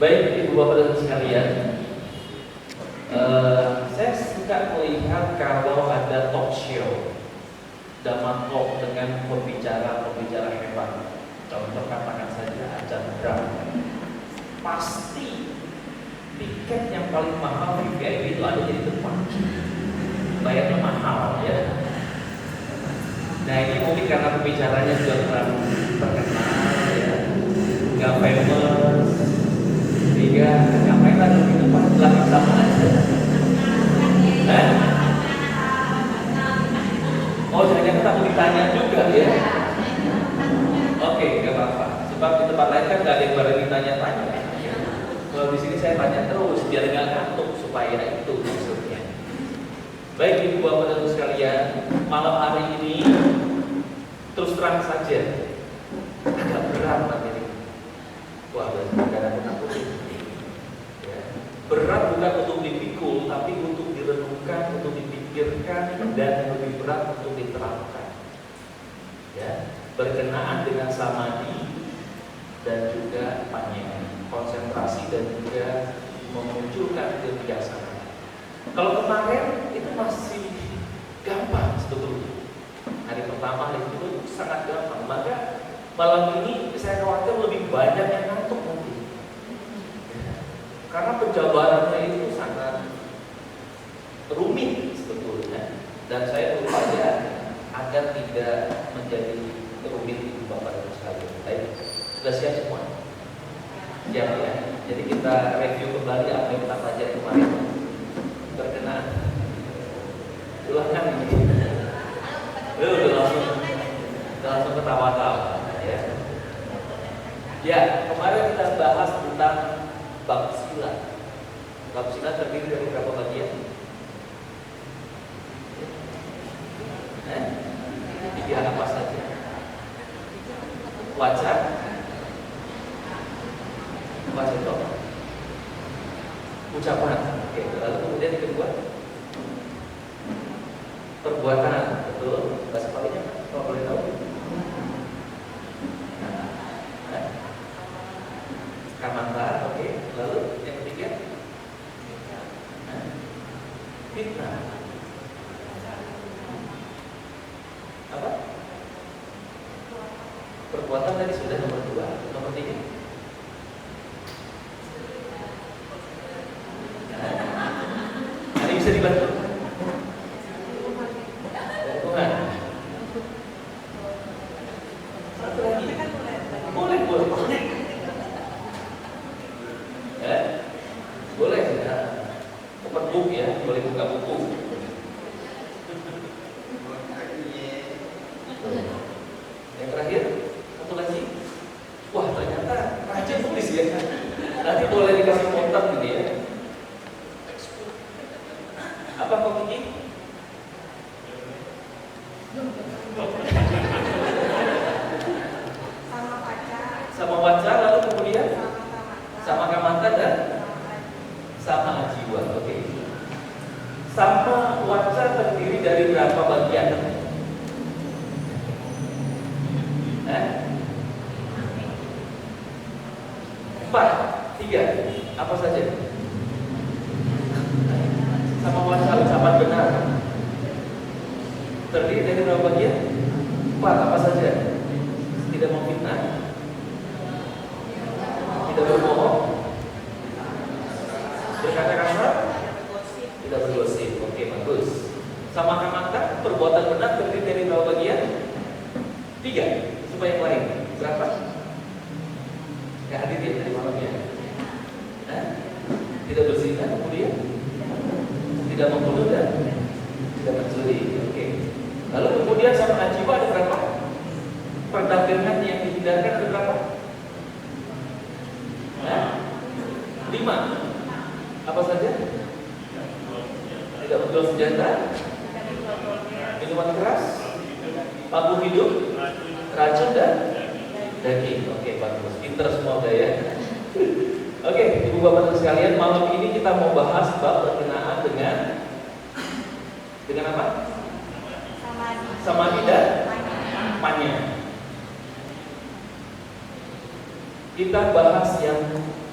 Baik Ibu Bapak dan sekalian, saya suka melihat kalau ada talk show, drama talk dengan pembicara hebat. Contoh katakan saja Ajan Bram, pasti tiket yang paling mahal VIP itu ada di depan, bayarnya mahal ya. Nah ini mungkin karena pembicaranya juga terlalu terkenal ya, nggak famous, sehingga ngapain lagi di depan belakang sama aja. Oh jangan takut ditanya juga ya. Oke, nggak apa-apa. Sebab di tempat lain kan nggak ada yang bareng ditanya-tanya. Kalau di sini saya tanya terus biar nggak ngantuk, supaya itu maksudnya. Baik Ibu Bapak dan sekalian, malam hari ini terus terang saja agak berat materi. Wah, kadang-kadang menakutin. Ya. Berat bukan untuk dipikul, tapi untuk direnungkan, untuk dipikirkan, dan lebih berat untuk diterapkan. Ya, berkenaan dengan samadhi dan juga panjang, konsentrasi dan juga memunculkan kebiasaan. Kalau kemarin itu masih gampang sebetulnya. Hari pertama itu sangat gampang. Maka malam ini saya khawatir lebih banyak yang ngantuk mungkin. Karena penjabarannya itu sangat rumit sebetulnya. Dan saya berupaya agar tidak menjadi rumit Ibu Bapak dan sekalian. Baik, sudah siap semua? Siap ya. Jadi kita review kembali apa yang kita pelajari kemarin. Berkenaan ulangan ini. Udah langsung ketawa-tawa ya. Ya, kemarin kita bahas tentang bab sila. Bab sila terdiri dari berapa bagian? Tiga apa saja? Wajah, itu ucapan. Oke, lalu kemudian yang kedua perbuatan, betul. Bahasa palingnya kalau boleh tahu. Kamanta, oke. Lalu yang ketiga fitnah. Apa? Perbuatan tadi sudah nomor 2, nomor 3. Ada yang bisa dibantu?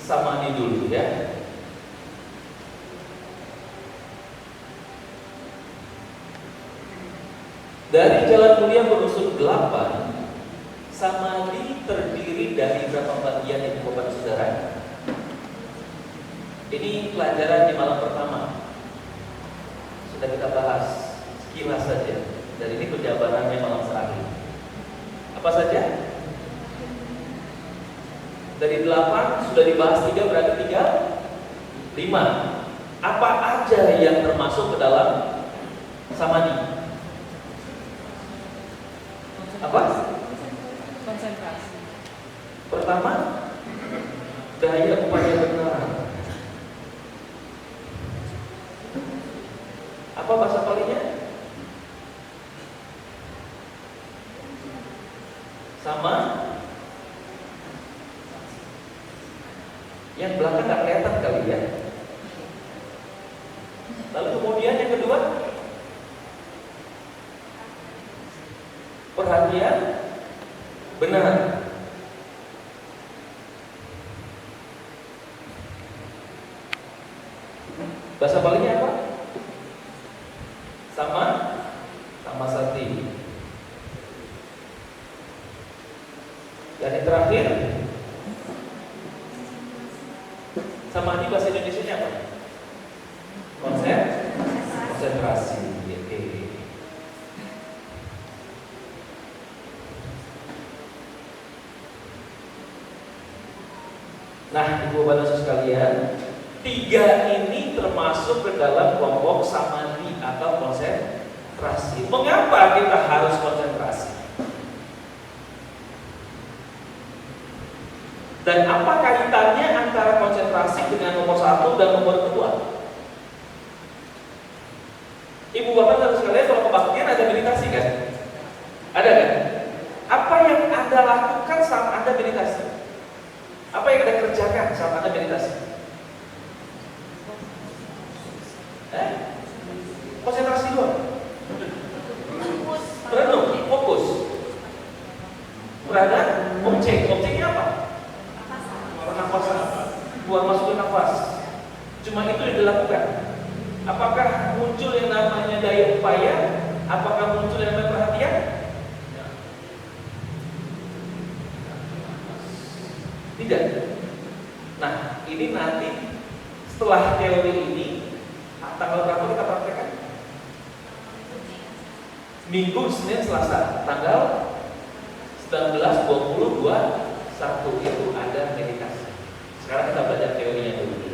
Samadhi dulu ya. Dari jalan mulia berunsur 8, samadhi terdiri dari berapa bagian yang Bapak Saudara? Ini pelajaran di malam pertama. Sudah kita bahas sekilas saja. Dan ini penjabarannya malam terakhir. Apa saja? Dari 8 sudah dibahas 3, berarti 5. Apa aja yang termasuk ke dalam samadhi? Apa? Konsentrasi. Pertama, daya upaya kebenaran. Apa bahasa palingnya? Sama. Yang belakang nggak kelihatan kali ya. Lalu kemudian yang kedua, perhatian benar. Bahasa palingnya apa? Sama sati. Dan yang terakhir, samadhi bahasa Indonesia apa? Konsentrasi. Oke. Nah, Ibu Bapak sekalian, 3 ini termasuk ke dalam kelompok samadhi atau konsentrasi. Mengapa kita harus konsentrasi? Dan apa kaitannya antara konsentrasi dengan nomor 1 dan nomor 2? Ibu Bapak sekalian, kalau kebaktian ada meditasi kan? Ada kan? Apa yang Anda lakukan saat Anda meditasi? Apa yang Anda kerjakan saat Anda meditasi? Konsentrasi doang. Renung, fokus. Berada, objeknya apa? Pernapasan. Buang masuk ke nafas. Cuma itu yang dilakukan. Apakah muncul yang namanya daya upaya? Apakah muncul yang namanya perhatian? Tidak. Nah, ini nanti setelah teori ini tanggal berapa kita praktekkan? Minggu, Senin, Selasa, tanggal 19, 20, 21 itu ada meditasi. Sekarang kita belajar teorinya dulu.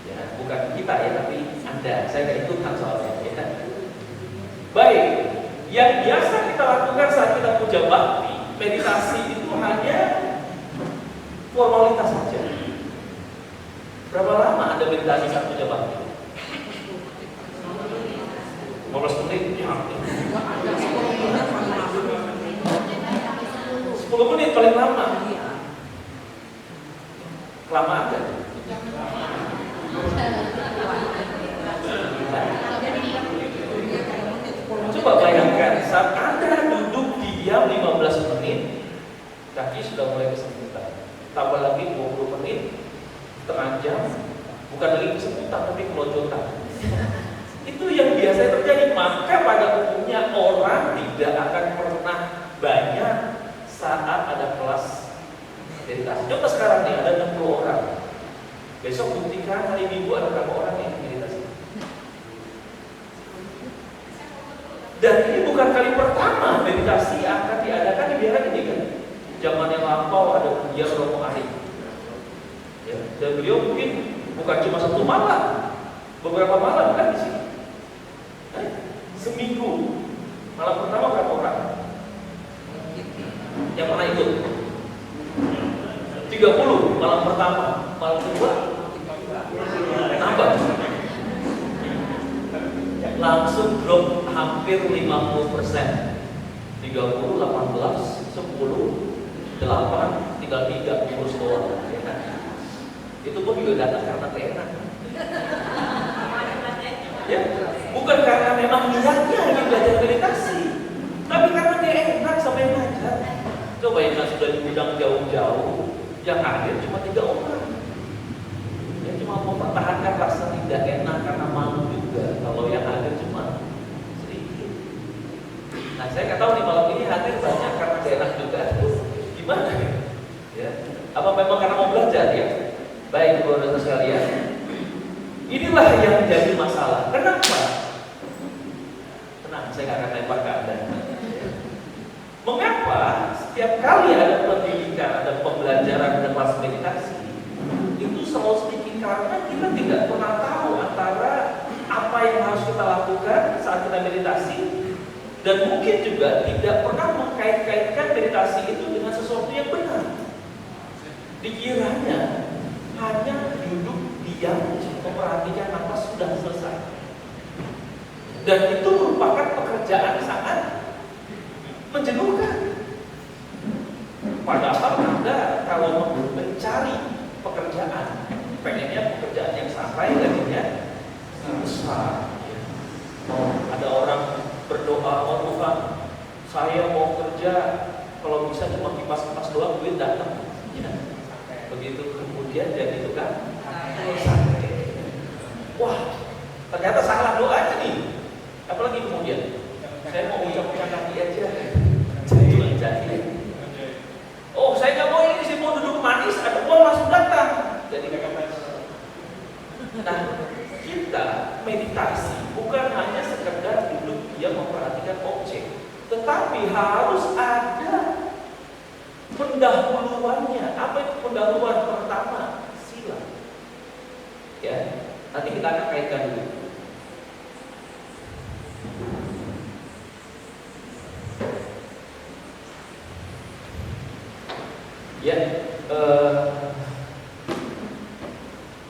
Ya, bukan kita ya, tapi Anda. Saya nggak ikutan soalnya. Ya. Baik, yang biasa kita lakukan saat kita puja bakti, meditasi itu hanya formalitas saja. Berapa lama Anda meditasi saat puja bakti? 15 menit, ya. 10 menit paling lama. Kelamaan kan? Coba bayangkan saat Anda duduk diam 15 menit, kaki sudah mulai kesemutan. Tambah lagi 20 menit, setengah jam, bukan lagi kesemutan tapi kelojotan. Itu yang biasa terjadi. Maka pada umumnya orang tidak akan pernah banyak saat ada kelas meditasi. Coba sekarang nih ada 60 orang. Besok buktikan hari Minggu ada berapa orang yang meditasi. Dan ini bukan kali pertama meditasi akan diadakan di biara ini kan. Zaman yang lampau ada Buya Romo Ari. Ya, dan beliau mungkin bukan cuma 1 malam, beberapa malam kan di sini. Seminggu malam pertama berapa orang yang pernah ikut? 30 malam pertama, malam kedua nambah, langsung drop hampir 50%. 30, 18, 10, 8, tinggal 3 ngurus doang. Itu pun juga datang karena enak. Ya, bukan karena memang niatnya ingin belajar meditasi, tapi karena dia enak sampai belajar. Coba yang sudah diundang jauh-jauh, yang hadir cuma 3 orang. Ya. Apa memang karena mau belajar ya? Baik, saudara sekalian. Inilah yang menjadi masalah. Kenapa? Tenang, saya nggak akan lempar ke Anda. Mengapa setiap kali ada pendidikan, ada pembelajaran, ada kelas meditasi, itu selalu sedikit karena kita tidak pernah tahu antara apa yang harus kita lakukan saat kita meditasi, dan mungkin juga tidak pernah mengkait-kaitkan meditasi itu dengan sesuatu yang benar. Dikiranya hanya duduk diam memperhatikan napas sudah selesai, dan itu merupakan pekerjaan sangat menjenuhkan. Padahal Anda kalau mencari pekerjaan, pengennya pekerjaan yang santai, gajinya besar. Ada orang berdoa, oh Tuhan, saya mau kerja, kalau bisa cuma kipas-kipas doang, duit datang. Ya. Begitu kemudian jadi tukang sate. Wah, ternyata salah doanya nih. Apalagi kemudian, saya mau ucap-ucap kaki aja. Jadi, oh saya nggak mau ini, saya mau duduk manis, ada uang langsung datang. Jadi nah, kita meditasi bukan hanya sekedar duduk diam memperhatikan objek, tetapi harus ada pendahuluannya. Apa itu pendahuluan? Pertama, sila. Ya, nanti kita akan kaitkan dulu. Ya,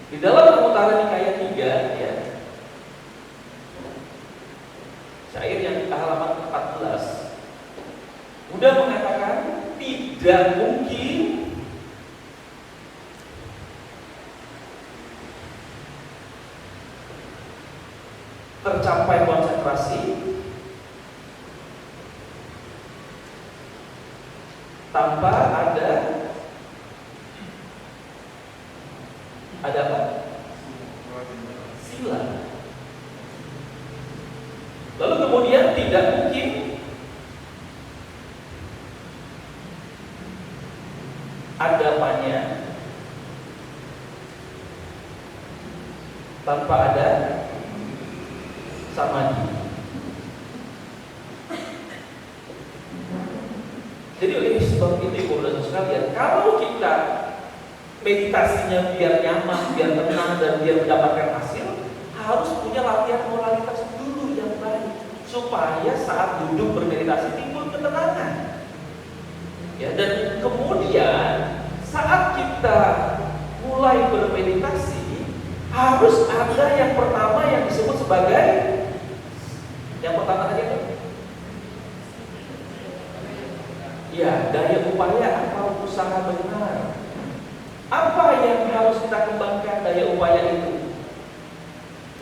di dalam Anguttara Nikaya 3 ya, syair yang di halaman 14 Buddha mengatakan tidak mungkin tercapai konsentrasi tanpa ada apa? Sila. Lalu kemudian tidak mungkin ada apanya tanpa ada samadhi. Jadi oleh sebab itu, saudara sekalian, kalau kita meditasinya biar nyaman, biar tenang, dan biar mendapatkan hasil, harus punya latihan moralitas dulu yang baik, supaya saat duduk bermeditasi timbul ketenangan. Ya, dan kemudian saat kita mulai bermeditasi, harus ada yang pertama yang disebut sebagai yang pertama tadi itu, ya, daya upaya atau usaha benar. Apa yang harus kita kembangkan daya upaya itu?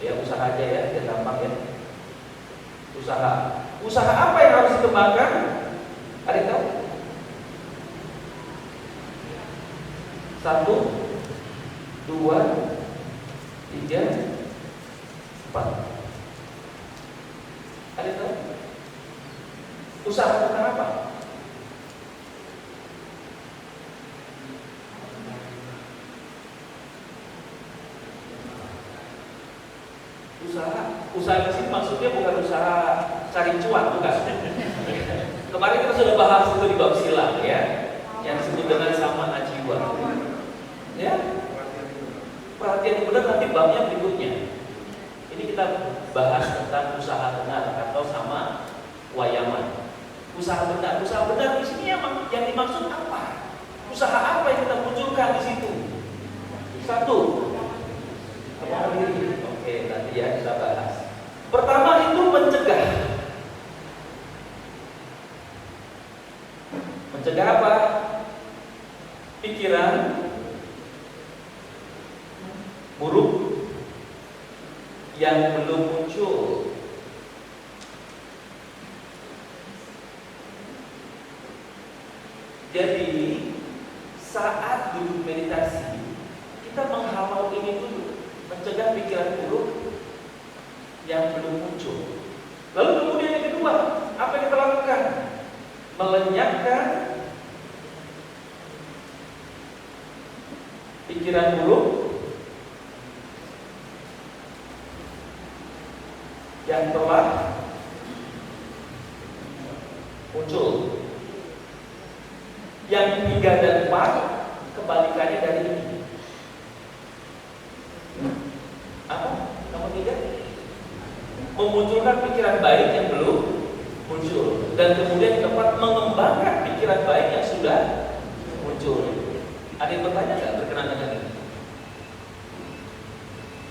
Ya, usaha aja ya, biar gampang ya. Usaha. Usaha apa yang harus dikembangkan? Ada yang tahu? 1, 2, 3, 4. Ada yang tahu? Usaha tentang apa? Usaha di sini maksudnya bukan usaha cari cuan, bukan. Kemarin kita sudah bahas itu di bab sila ya, yang disebut dengan sama ajiwa. Ya, perhatian yang benar nanti babnya berikutnya. Ini kita bahas tentang usaha benar atau sama wayaman. Usaha benar di sini yang dimaksud apa? Usaha apa yang kita munculkan di situ? 1, apa diri? Oke, nanti ya kita bahas. Pertama itu mencegah. Mencegah apa? Pikiran buruk yang belum muncul. Jadi saat duduk meditasi, kita menghalau ini dulu, mencegah pikiran buruk yang belum muncul. Lalu kemudian yang kedua, apa yang kita lakukan? Melenyapkan pikiran buruk yang telah muncul. Yang 3 dan 4 kebalikannya dari ini. Apa? Nomor 3, memunculkan pikiran baik yang belum muncul, dan kemudian keempat, mengembangkan pikiran baik yang sudah muncul. Ada yang bertanya nggak berkenaan dengan ini?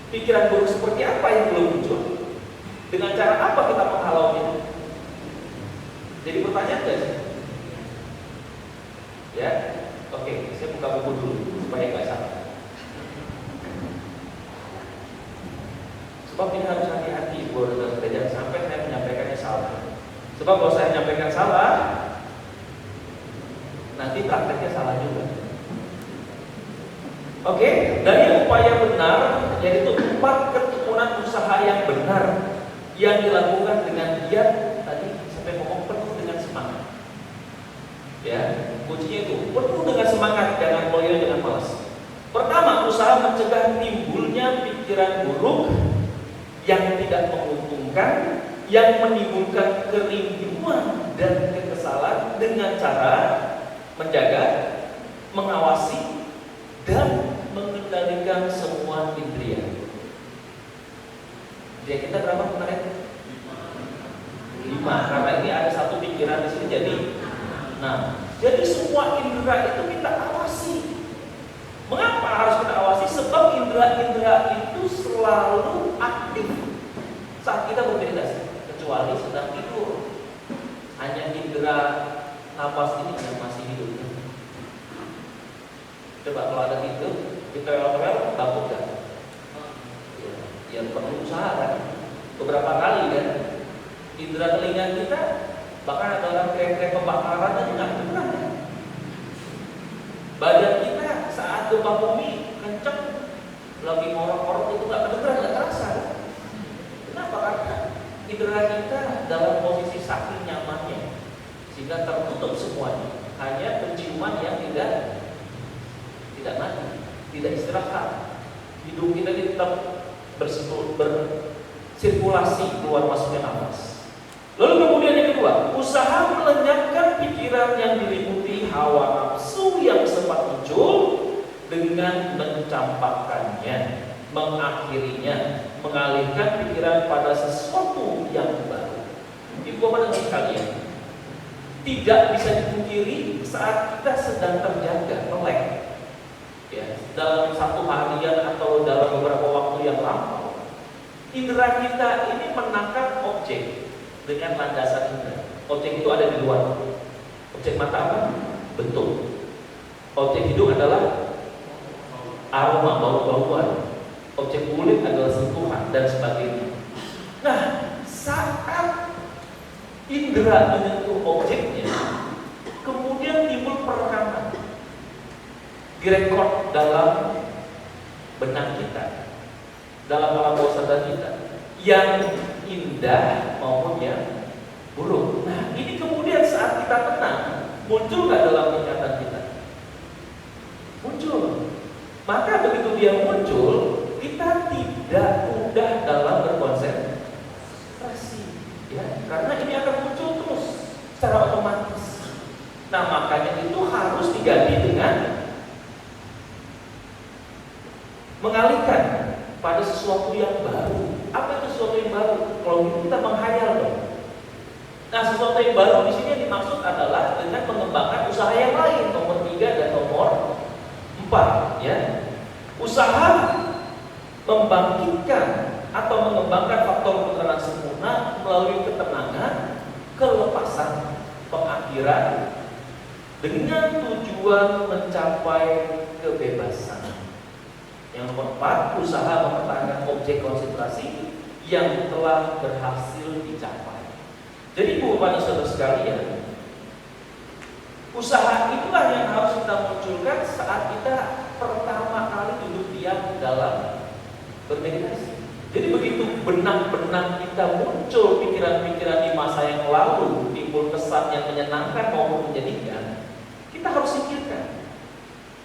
Pikiran buruk seperti apa yang belum muncul? Dengan cara apa kita menghalaunya? Jadi pertanyaan nggak sih? Ya, oke, saya buka buku dulu supaya nggak salah. Sebab ini harus hati-hati buat jangan sampai saya menyampaikannya salah. Sebab kalau saya menyampaikan salah, nanti prakteknya salah juga. Oke, dari upaya benar, yaitu 4 ketekunan usaha yang benar yang dilakukan dengan giat, tadi sampai ngomong penuh dengan semangat. Ya, kuncinya itu penuh dengan semangat, jangan loyo, jangan malas. Pertama, usaha mencegah timbulnya pikiran buruk yang tidak menguntungkan, yang menimbulkan kerinduan dan kekesalan dengan cara menjaga, mengawasi, dan mengendalikan semua indria. Indria kita berapa kemarin? 5. Karena ini ada satu pikiran di sini, jadi 6. Jadi semua indera itu kita awasi. Mengapa harus kita awasi? Sebab indera-indera itu selalu aktif saat kita bermeditasi, kecuali sedang tidur. Hanya indera napas ini yang masih hidup. Coba kalau ada itu, kita wel-wel takut kan? Ya perlu usaha kan? Beberapa kali kan? Indera telinga kita, bahkan ada orang teriak-teriak kebakaran aja nggak kedengeran kan? Badan kita saat gempa bumi kenceng, lagi ngorok-ngorok itu nggak kedengeran, nggak terasa kan? Kenapa? Karena indera kita dalam posisi saking nyamannya, sehingga tertutup semuanya. Hanya penciuman yang tidak mati, tidak istirahat. Hidung kita tetap bersirkulasi keluar masuknya nafas. Lalu kemudian yang kedua, usaha melenyapkan pikiran yang diliputi hawa nafsu yang sempat muncul dengan mencampakkannya, mengakhirinya, mengalihkan pikiran pada sesuatu yang baru. Ibu bapak dan sekalian, tidak bisa dipungkiri saat kita sedang terjaga, melek, ya, dalam satu harian atau dalam beberapa waktu yang lampau, indera kita ini menangkap objek dengan landasan indera. Objek itu ada di luar. Objek mata apa? Bentuk. Objek hidung adalah aroma, bau-bauan. Objek kulit adalah sentuhan dan sebagainya. Nah, saat indera menyentuh objeknya, kemudian timbul perekaman, direkod dalam benak kita, dalam alam bawah sadar kita, yang indah maupun yang buruk. Nah, ini kemudian saat kita tenang, muncul nggak dalam ingatan kita? Muncul. Maka begitu dia muncul, kita tidak mudah dalam berkonsentrasi, ya, karena ini akan muncul terus secara otomatis. Nah, makanya itu harus diganti dengan mengalihkan pada sesuatu yang baru. Apa itu sesuatu yang baru? Kalau gitu kita menghayal dong. Nah, sesuatu yang baru di sini yang dimaksud adalah dengan mengembangkan usaha yang lain, nomor 3 dan nomor 4, ya. Usaha membangkitkan atau mengembangkan faktor ketenangan sempurna melalui ketenangan, kelepasan, pengakhiran dengan tujuan mencapai kebebasan. Yang nomor 4, usaha mempertahankan objek konsentrasi yang telah berhasil dicapai. Jadi Ibu Bapak dan Saudara sekalian, usaha itulah yang harus kita munculkan saat kita pertama kali duduk diam dalam bermeditasi. Jadi begitu benak-benak kita muncul pikiran-pikiran di masa yang lalu, timbul kesan yang menyenangkan maupun menyedihkan, kita harus singkirkan.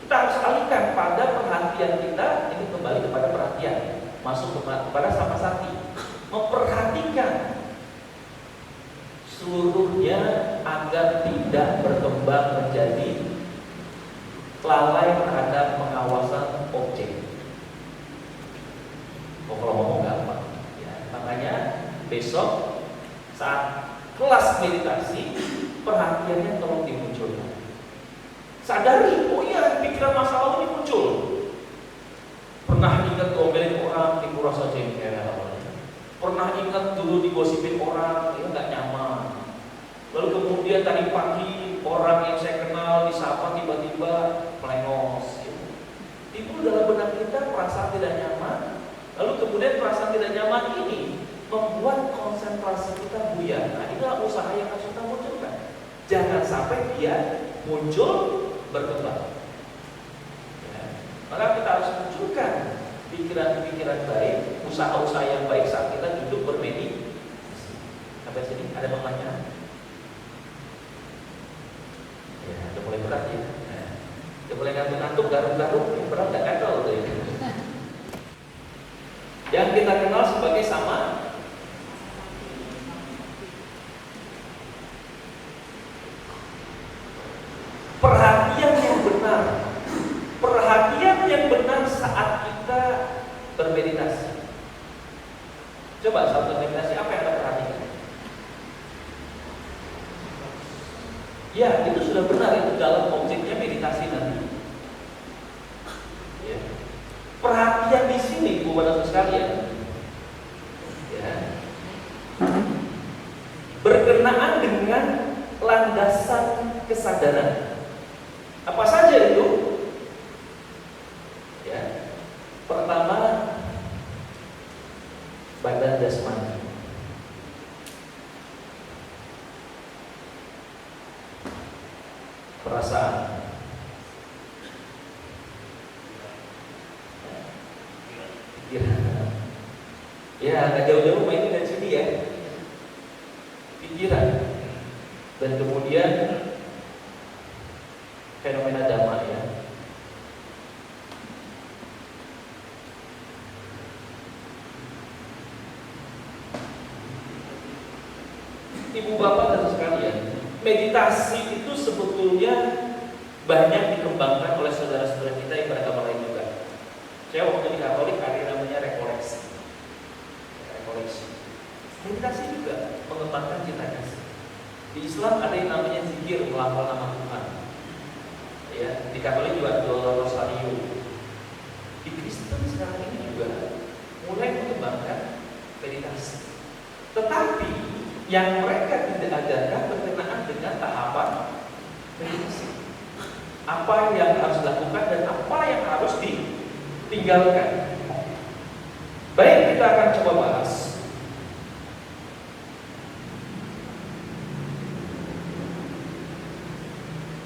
Kita harus alihkan pada perhatian perhatian kita ini kembali kepada perhatian, masuk kepada samasati, memperhatikan seluruhnya agar tidak berkembang menjadi lalai terhadap pengawasan objek. Kalau ngomong gampang, ya. Makanya besok saat kelas meditasi, perhatiannya tolong dimunculkan. Sadari, oh iya, pikiran masa lalu ini muncul. Pernah ingat ngomelin orang, ibu rasa jengkel. Pernah ingat dulu digosipin orang, ya nggak nyaman. Lalu kemudian tadi pagi orang yang saya kenal disapa tiba-tiba melengos. Timbul dalam benak kita perasaan tidak nyaman. Lalu kemudian perasaan tidak nyaman ini membuat konsentrasi kita buyar. Nah, inilah usaha yang harus kita munculkan. Jangan sampai dia muncul berkembang. Ya. Maka kita harus munculkan pikiran-pikiran baik, usaha-usaha yang baik saat kita duduk bermeditasi. Sampai sini ada pertanyaan? Ya, udah mulai berat ya. Nah, udah mulai ngantuk-ngantuk, garuk-garuk, berat nggak gagal tuh ya. Yang kita kenal sebagai sama perhatian yang benar. Perhatian yang benar saat kita bermeditasi. Coba saat bermeditasi apa yang Anda perhatikan? Ya, itu sudah benar, itu dalam objeknya meditasi nanti. Ya. Perhatian di sini, Bu Bapak sekalian, ya, berkenaan dengan landasan kesadaran. Apa saja itu? Ya, pertama, badan jasmani. Perasaan. Pikiran. Ya, agak jauh-jauh main dari sini ya. Pikiran. Dan kemudian fenomena dhamma ya. Ibu bapak dan sekalian, meditasi itu sebetulnya banyak dikembangkan oleh saudara-saudara kita yang beragama lain juga. Saya waktu di Katolik ada yang namanya rekoleksi. Meditasi juga mengembangkan cinta kasih. Di Islam ada yang namanya zikir, melafal nama Tuhan. Ya, di Katolik juga ada rosario. Di Kristen sekarang ini juga mulai mengembangkan meditasi. Tetapi yang mereka tidak ajarkan berkenaan dengan tahapan meditasi. Apa yang harus dilakukan dan apa yang harus ditinggalkan. Baik, kita akan coba bahas.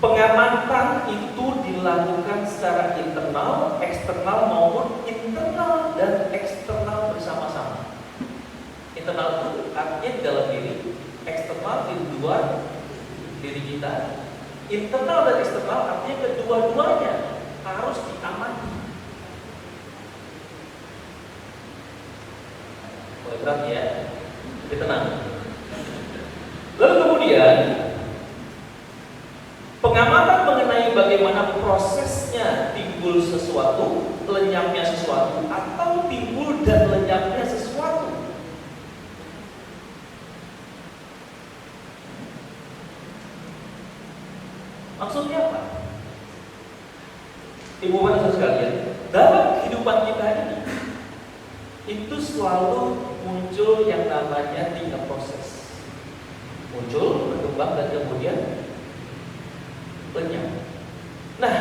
Pengamatan itu dilakukan secara internal, eksternal maupun internal dan eksternal bersama-sama. Internal itu artinya di dalam diri, eksternal di luar diri kita. Internal dan eksternal artinya kedua-duanya harus diamati. Mulai berat ya, tapi tenang. Lalu kemudian pengamatan mengenai bagaimana prosesnya timbul sesuatu, lenyapnya sesuatu, atau timbul dan lenyapnya sesuatu. Maksudnya apa? Ibu bapak sekalian, dalam kehidupan kita ini itu selalu muncul yang namanya 3 proses. Muncul, berkembang, dan kemudian lenyap. Nah,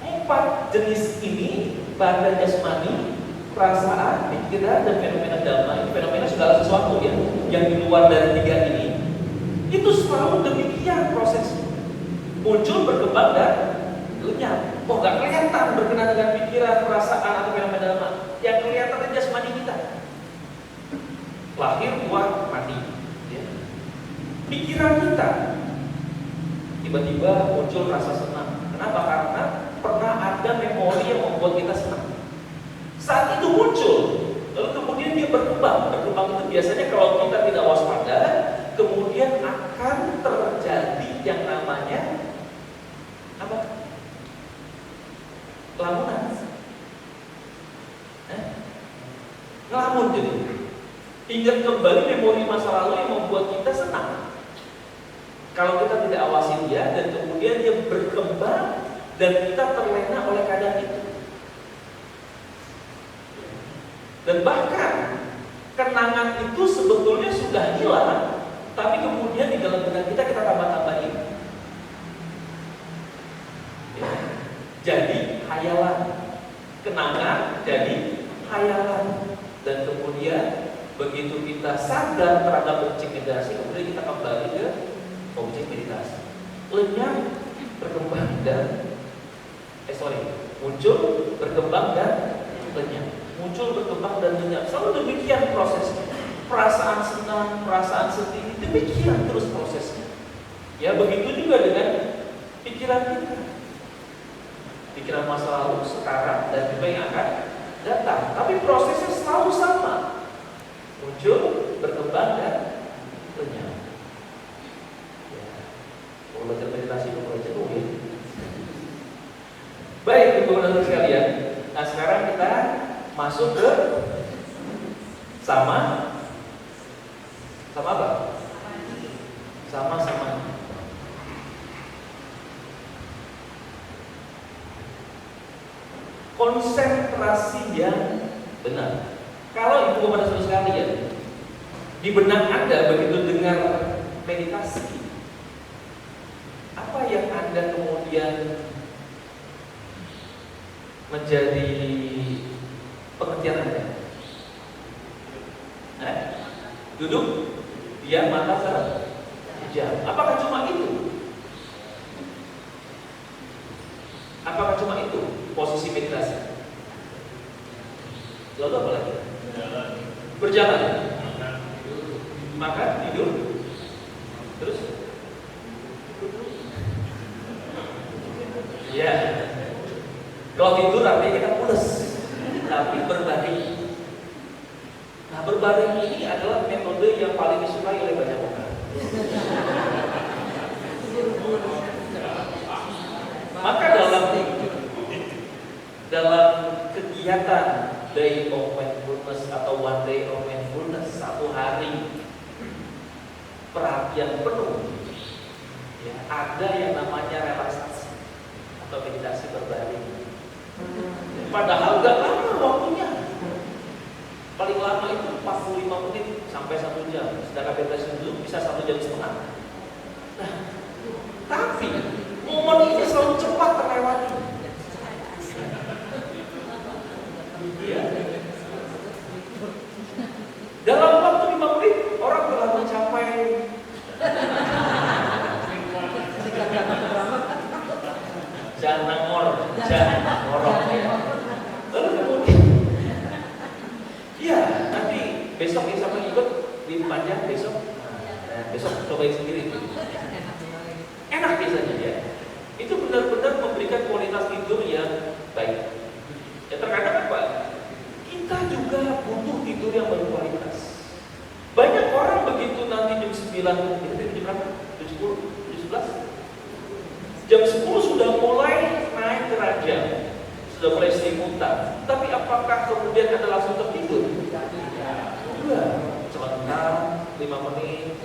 4 jenis ini, badan jasmani, perasaan, pikiran, dan fenomena dhamma, fenomena segala sesuatu ya, yang di luar dari 3 ini, itu selalu demikian prosesnya. Muncul, berkembang, dan lenyap. Oh, gak kelihatan berkenaan dengan pikiran, perasaan, atau fenomena dhamma. Yang kelihatan itu jasmani kita. Lahir, tua, mati. Ya. Pikiran kita tiba-tiba muncul rasa senang. Kenapa? Karena pernah ada memori yang membuat kita Lamunan. Ngelamun jadi. Ingat kembali memori masa lalu yang membuat kita senang. Kalau kita tidak awasi dia dan kemudian dia berkembang dan kita terlena oleh keadaan itu. Dan bahkan kenangan itu sebetulnya sudah hilang, tapi kemudian di dalam benak kita tambah-tambahin. Ya. Jadi hayalan, kenangan jadi hayalan, dan kemudian begitu kita sadar terhadap objek meditasi, kemudian kita kembali ke objek meditasi. Lenyap, berkembang dan muncul, berkembang dan lenyap. Muncul, berkembang dan lenyap. Selalu demikian prosesnya. Perasaan senang, perasaan sedih, demikian terus prosesnya. Ya, begitu juga dengan pikiran kita. Pikiran masa lalu, sekarang, dan juga yang akan datang. Tapi prosesnya selalu sama. Muncul, berkembang dan lenyap. Ya. Kalau belajar meditasi itu mulai jenuh ya. Baik, teman-teman sekalian. Nah, sekarang kita masuk ke sama apa? Sama-sama. Konsentrasi yang benar. Kalau ibu kepada saudara sekalian, di benak Anda begitu dengar meditasi, apa yang Anda kemudian menjadi pengertian Anda? Duduk, diam, mata terpejam. Apakah cuma itu? Apakah cuma itu posisi meditasi? Lalu apa lagi? Berjalan. Makan, tidur. Terus? Ya. Kalau tidur artinya kita pulas, tapi berbaring. Nah, berbaring ini adalah metode yang paling disukai oleh banyak orang. Maka dalam kegiatan Day of Mindfulness atau One Day of Mindfulness, satu hari perhatian penuh, ya, ada yang namanya relaksasi atau meditasi berbaring. Padahal gak lama waktunya. Paling lama itu 45 menit sampai 1 jam. Sedangkan meditasi dulu bisa 1 jam setengah. Nah, tapi momen ini selalu cepat terlewati. Ya. Dalam waktu 5 menit orang telah mencapai jangan ngorok. Lalu kemudian, ya nanti besok ya sama ikut di panjang besok. Nah, besok cobain sendiri itu. Enak biasanya ya. Itu benar-benar memberikan kualitas tidur yang baik. Ya terkadang apa? Kita juga butuh tidur yang berkualitas. Banyak orang begitu nanti jam 9, jam berapa? Jam 10, jam 11? Jam 10 sudah mulai naik derajat, sudah mulai selimutan. Tapi apakah kemudian Anda langsung tertidur? Enggak. Sebentar, 5 menit,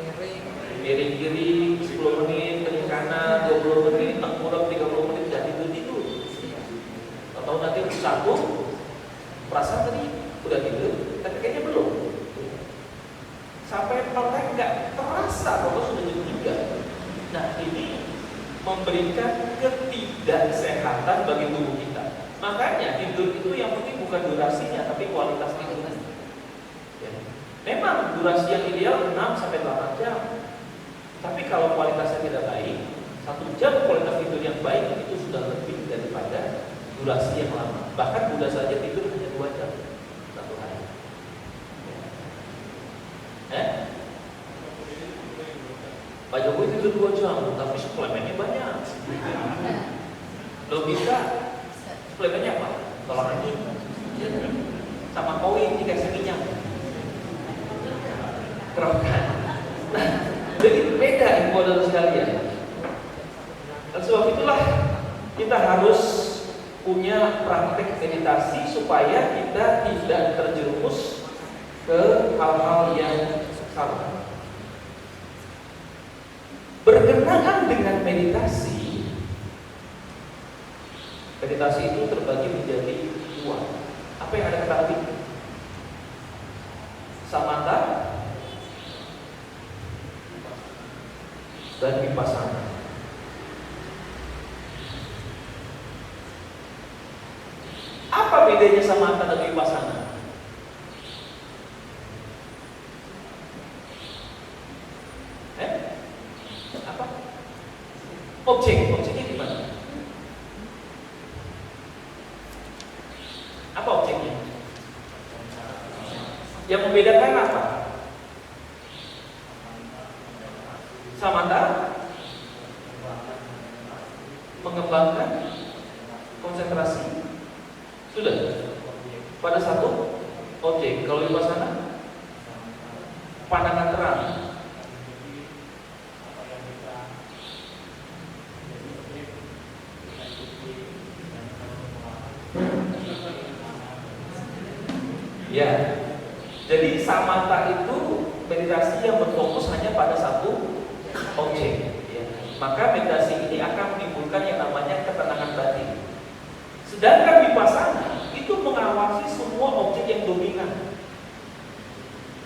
miring kiri, 10 menit, kiri kanan, 20 menit, tengkurap 30 menit, sudah tidur. Atau nanti bersambung, perasaan tadi udah tidur, tapi kayaknya belum. Sampai melek nggak terasa kalau sudah jam 3. Nah, ini memberikan ketidaksehatan bagi tubuh kita. Makanya tidur itu yang penting bukan durasinya, tapi kualitas tidurnya. Ya. Memang durasi yang ideal 6 sampai 8 jam. Tapi kalau kualitasnya tidak baik, 1 jam kualitas tidur yang baik itu sudah lebih daripada durasi yang lama. Bahkan mudah saja tidur hanya 2 jam satu hari. Pak Jokowi tidur 2 jam, tapi suplemennya banyak. Logika suplemennya apa? Tolong lagi sama koin dikasih minyak. Kerokan. Nah, jadi beda ibu dan sekalian. Dan sebab itulah kita harus punya praktek meditasi supaya kita tidak terjerumus ke hal-hal yang salah. Berkenaan dengan meditasi itu terbagi menjadi dua. Apa yang ada ketahui? Samatha dan vipassana. Apa bedanya samatha dan vipassana? Apa? Objeknya gimana? Apa objeknya? Yang membedakan apa? Samatha mengembangkan konsentrasi, sudah pada satu objek. Kalau vipassana pandangan terang. Ya, jadi samatha itu meditasi yang berfokus hanya pada satu objek. Ya. Maka meditasi ini akan menimbulkan yang namanya ketenangan batin. Sedangkan vipassana itu mengawasi semua objek yang dominan.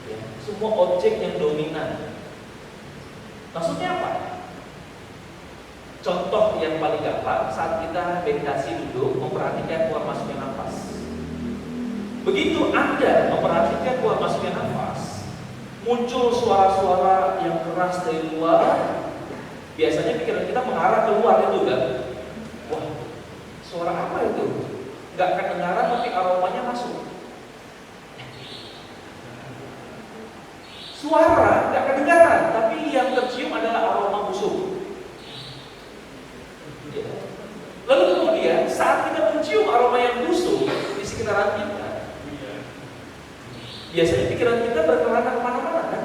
Ya, semua objek yang dominan. Maksudnya apa? Contoh yang paling gampang saat kita meditasi duduk memperhatikan keluar masuknya nafas. Begitu Anda memperhatikan keluar masuknya nafas, muncul suara-suara yang keras dari luar. Biasanya pikiran kita mengarah keluar itu kan. Wah, suara apa itu? Gak kedengaran tapi aromanya masuk. Suara gak kedengaran tapi yang tercium adalah aroma busuk. Lalu kemudian saat kita mencium aroma yang busuk di sekitaran kita, biasanya pikiran kita berkelana kemana-mana kan?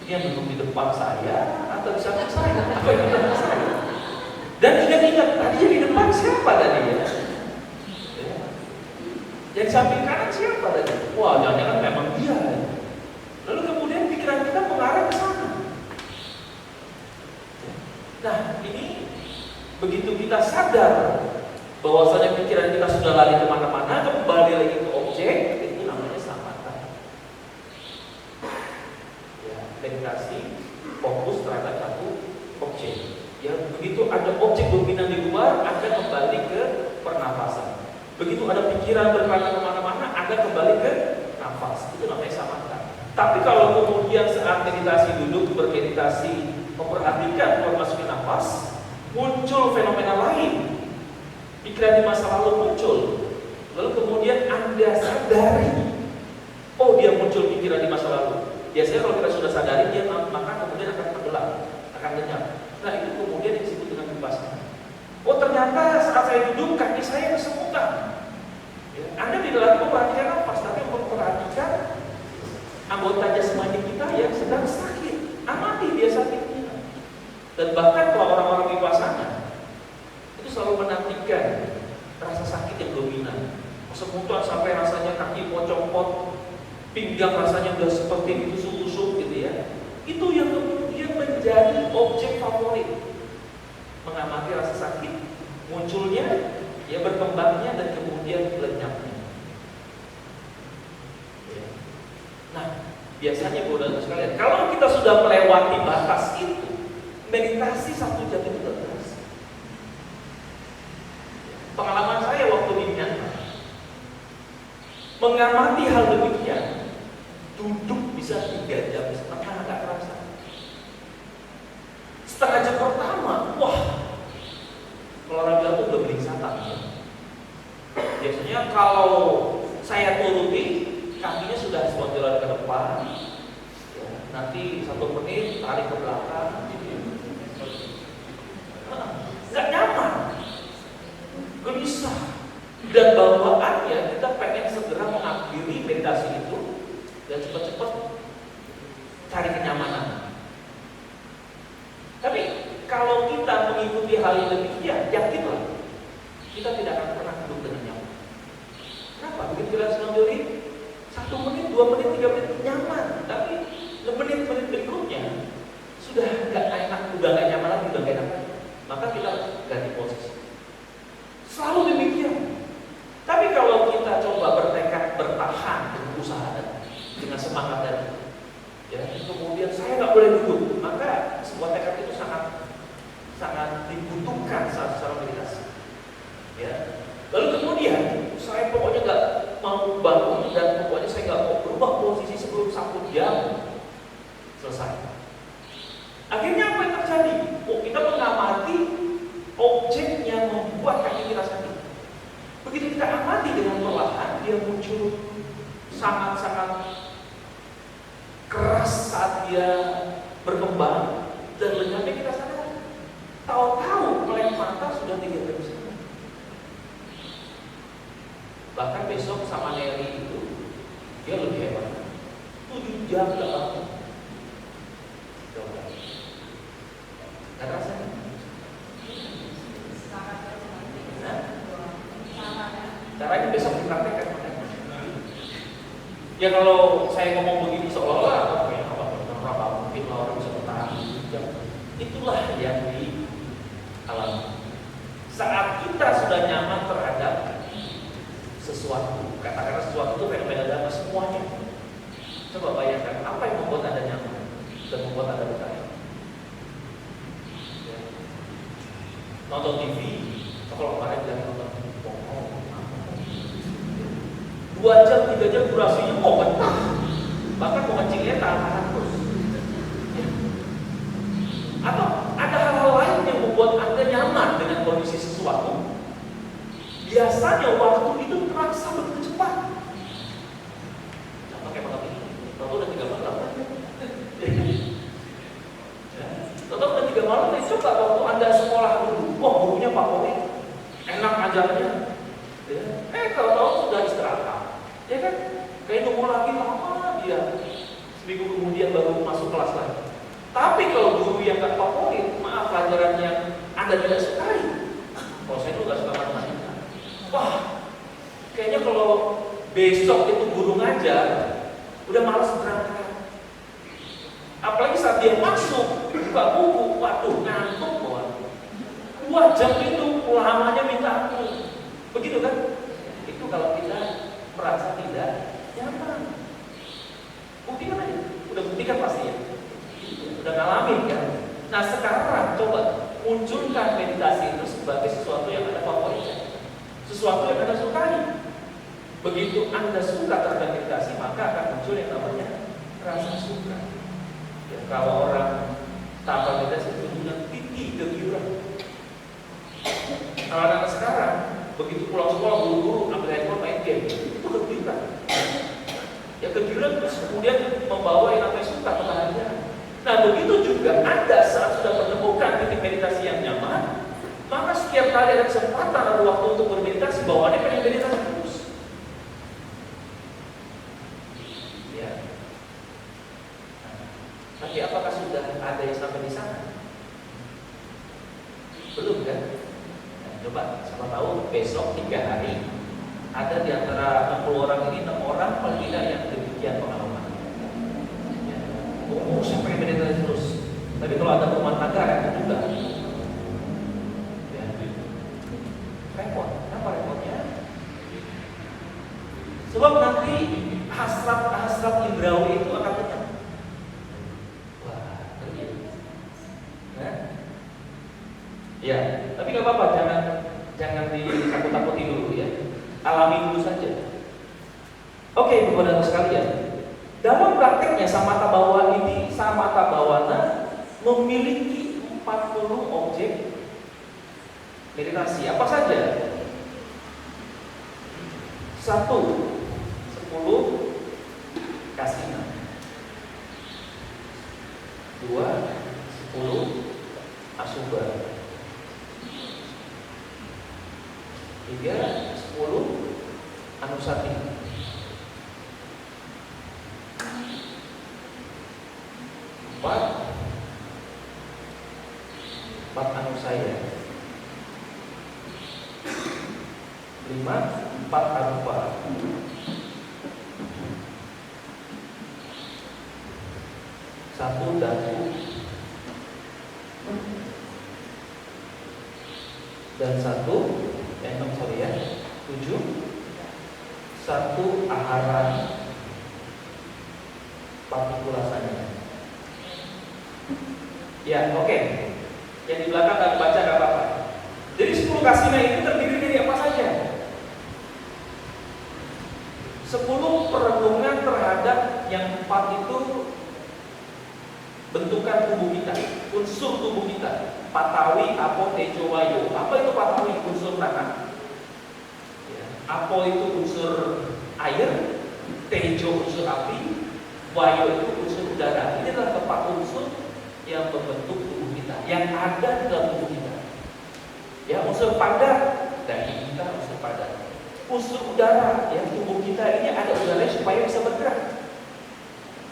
Yang duduk di depan saya atau di samping saya, apa yang di depan saya? Dan ingat-ingat tadi yang di depan siapa tadi ya? Yang di samping kanan siapa tadi? Wah, jangan-jangan memang dia. Lalu kemudian pikiran kita mengarah ke sana. Nah, ini begitu kita sadar bahwasanya pikiran kita sudah lari kemana-mana, kembali lagi ke objek, itu namanya samatha. Ya, meditasi fokus terhadap satu objek. Ya, begitu ada objek dominan di luar, Anda kembali ke pernafasan. Begitu ada pikiran berkelana kemana-mana, Anda kembali ke nafas. Itu namanya samatha. Tapi kalau kemudian saat meditasi duduk bermeditasi, memperhatikan keluar masuknya nafas, muncul fenomena lain, pikiran di masa lalu muncul, lalu kemudian Anda sadari, oh dia muncul pikiran di masa lalu. Biasanya kalau kita sudah sadari dia, maka kemudian akan tenggelam, akan lenyap. Nah itu kemudian disebut dengan vipassana. Oh ternyata saat saya duduk kaki saya kesemutan. Ya, Anda tidak lagi memperhatikan nafas, tapi memperhatikan anggota jasmani kita yang sedang sakit. Amati dia sakitnya. Dan bahkan kalau orang-orang vipassana itu selalu menantikan rasa sakit yang dominan, kesemutan sampai rasanya kaki pocong-pot, pinggang rasanya udah seperti ditusuk-tusuk gitu ya. Itu yang kemudian menjadi objek favorit, mengamati rasa sakit munculnya, ya berkembangnya dan kemudian lenyapnya. Ya. Nah, biasanya saudara sekalian, kalau kita sudah melewati batas itu, meditasi 1 jam itu terus. Pengalaman saya waktu di Myanmar, mengamati hal demikian, duduk bisa 3 jam setengah agak terasa. Setengah jam pertama, wah, kalau orang bilang itu udah belingsatan ya. Biasanya kalau saya turuti, kakinya sudah sponjolan ke depan, ya, nanti 1 menit tarik ke belakang. Gak nyaman, gelisah, dan bawaannya kita pengen segera mengakhiri meditasi itu dan cepat-cepat cari kenyamanan. Tapi kalau kita mengikuti hal yang demikian, yakinlah kita tidak akan pernah duduk dia muncul sangat-sangat keras saat dia berkembang dan lenyapnya kita sadar. Tahu-tahu melek mata sudah 3 jam sekali. Bahkan besok sama Neri itu dia lebih hebat. 7 jam gak bangun. Coba. Gak rasanya? Nah, caranya besok dipraktekkan. Ya kalau saya ngomong begini seolah-olah berapa mungkin orang bisa bertahan 7 jam. Itulah yang dialami. Saat kita sudah nyaman terhadap sesuatu, katakanlah sesuatu itu fenomena dalam semuanya. Coba bayangkan apa yang membuat Anda nyaman dan membuat Anda betah. Ya. Nonton TV, kalau kemarin bilang nonton TV, 2 jam, 3 jam durasinya mau betah. Bahkan mau kencingnya tahan terus. Ya. Atau ada hal-hal lain yang membuat Anda nyaman dengan kondisi sesuatu. Biasanya waktu itu terasa begitu cepat. Pakai banget ini. Tahu udah 3 malam. Tahu udah 3 malam. Coba waktu Anda sekolah dulu, wah gurunya favorit, enak ajarnya. Kalau tahu sudah istirahat, ya kan? Kayak nunggu lagi lama dia. Seminggu kemudian baru masuk kelas lagi. Tapi kalau guru yang gak favorit, maaf pelajaran yang Anda tidak sukai. Kalau saya tuh gak suka matematika. Wah, kayaknya kalau besok itu guru ngajar, udah malas berangkat. Apalagi saat dia masuk, buka buku, waduh ngantuk banget. 2 jam itu lamanya minta ampun. Begitu kan? Itu kalau kita merasa tidak nyaman. Buktikan aja, udah buktikan pasti ya. Udah ngalamin kan? Nah sekarang coba munculkan meditasi itu sebagai sesuatu yang Anda favoritkan, sesuatu yang Anda sukai. Begitu Anda suka terhadap meditasi, maka akan muncul yang namanya rasa suka. Ya, kalau orang tanpa meditasi itu dengan titik kegiuran. Kalau anak sekarang begitu pulang sekolah buru-buru ambil handphone main game, itu kegiuran. Ya kegiuran terus kemudian membawa yang namanya suka kebahagiaan. Nah begitu juga Anda saat sudah menemukan titik meditasi yang nyaman, maka setiap kali ada kesempatan ada waktu untuk bermeditasi, bawaannya pengen meditasi terus. Ya. Nah, tapi apakah sudah ada yang sampai di sana? Belum kan? Nah, coba siapa tahu besok 3 hari ada di antara 60 orang ini 6 orang paling tidak yang demikian pengalaman. Oh, saya pengen meditasi terus. Tapi kalau ada rumah tangga repot juga. Ya. Repot. Kenapa repotnya? Sebab nanti hasrat indrawi itu akan lenyap. Wah, terjadi. Nah. Ya, tapi nggak apa-apa, jangan ditakut-takuti dulu ya. Alami dulu saja. Oke, Bapak-Bapak sekalian. Dalam prakteknya Samatha Bhavana ini, Samatha Bhavana memiliki 40 objek meditasi. Apa saja? 1. 10 kasina. 2. 10 asubha. 3. 10 anusati. 4 anusaya. 5 4 arupa. 1 dhatu. Dan 1 7 1 ahara partikulasanya. Ya, oke. Yang di belakang tak baca nggak apa-apa. Jadi 10 kasina itu terdiri dari apa saja? 10 perenungan terhadap yang 4 itu bentukan tubuh kita, unsur tubuh kita. Patawi, apo, tejo, wayo. Apa itu patawi? Unsur tanah. Ya. Apo itu unsur air, tejo unsur api, wayo itu unsur udara. Ini adalah 4 unsur yang membentuk tubuh kita, yang ada di dalam tubuh kita. Ya, unsur padat, daging kita unsur padat. Unsur udara, ya, tubuh kita ini ada udaranya supaya bisa bergerak.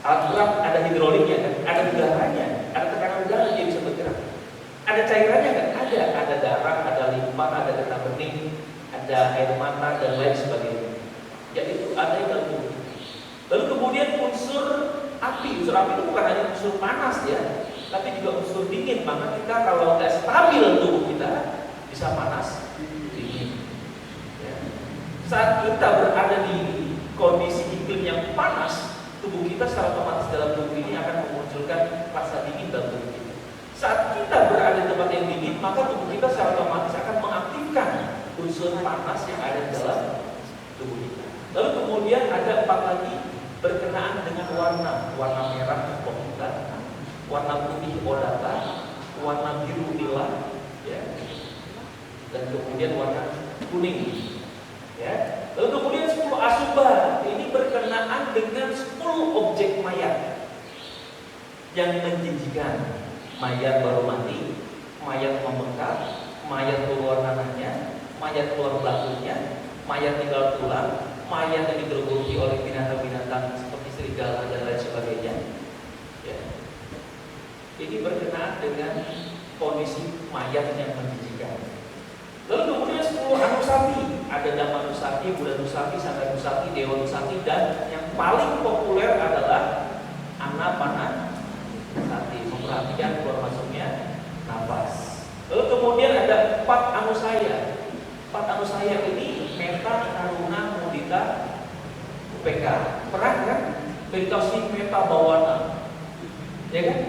Alat berat ada hidroliknya kan, ada udaranya, ada tekanan udara dia bisa bergerak. Ada cairannya kan, ada darah, ada limpa, ada getah bening, ada air mata dan lain sebagainya. Ya itu ada di dalam tubuh. Lalu kemudian unsur api itu bukan hanya unsur panas ya, tapi juga unsur dingin. Maka kita kalau nggak stabil tubuh kita bisa panas, dingin. Ya. Saat kita berada di kondisi iklim yang panas, tubuh kita secara otomatis dalam tubuh ini akan memunculkan rasa dingin dalam tubuh kita. Saat kita berada di tempat yang dingin, maka tubuh kita secara otomatis akan mengaktifkan unsur panas yang ada di dalam tubuh kita. Lalu kemudian ada 4 lagi berkenaan dengan warna merah kita, warna putih odata, warna biru nila, ya, dan kemudian warna kuning, ya. Lalu kemudian 10 asubah ini berkenaan dengan 10 objek mayat yang menjijikan. Mayat baru mati, mayat membengkak, mayat keluar nanahnya, mayat keluar belakunya, mayat tinggal tulang, mayat yang digerogoti oleh binatang-binatang seperti serigala dan lain sebagainya. Ya. Ini berkenaan dengan kondisi mayat yang menjijikan. Lalu kemudian 10 anusati, ada Dhamma Nusati, Buddha Nusati, Sangha Nusati, Dewa Nusati, dan yang paling populer adalah Anapanasati, memperhatikan keluar masuknya nafas. Lalu kemudian ada 4 anusaya. 4 anusaya ini meta, karuna, mudita, upeka. Pernah kan? Meditasi meta bawana, ya kan?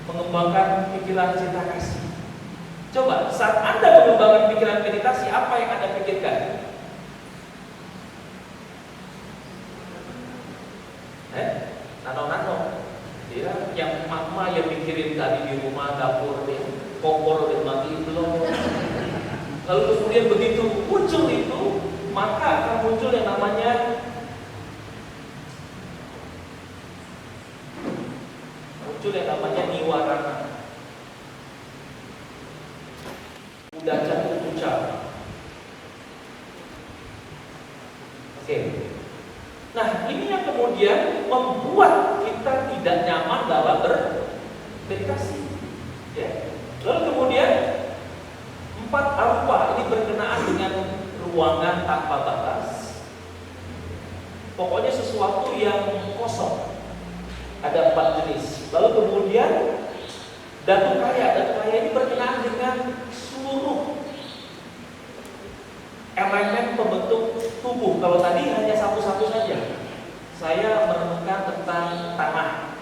Mengembangkan pikiran cinta kasih. Coba saat Anda mengembangkan pikiran meditasi, apa yang Anda pikirkan? Nano-nano. Ya, yang mama yang mikirin tadi di rumah dapur ya, kompor udah mati belum. Lalu kemudian begitu muncul itu, maka akan muncul yang namanya niwarana. Udah jatuh puncak. Oke. Nah, ini yang kemudian membuat kita tidak nyaman dalam bermeditasi. Ya. Lalu kemudian 4 arupa ini berkenaan dengan ruangan tanpa batas. Pokoknya sesuatu yang kosong. Ada 4 jenis. Lalu kemudian datu kaya. Datu kaya ini berkenaan dengan seluruh elemen pembentuk tubuh. Kalau tadi hanya satu-satu saja. Saya menemukan tentang tanah,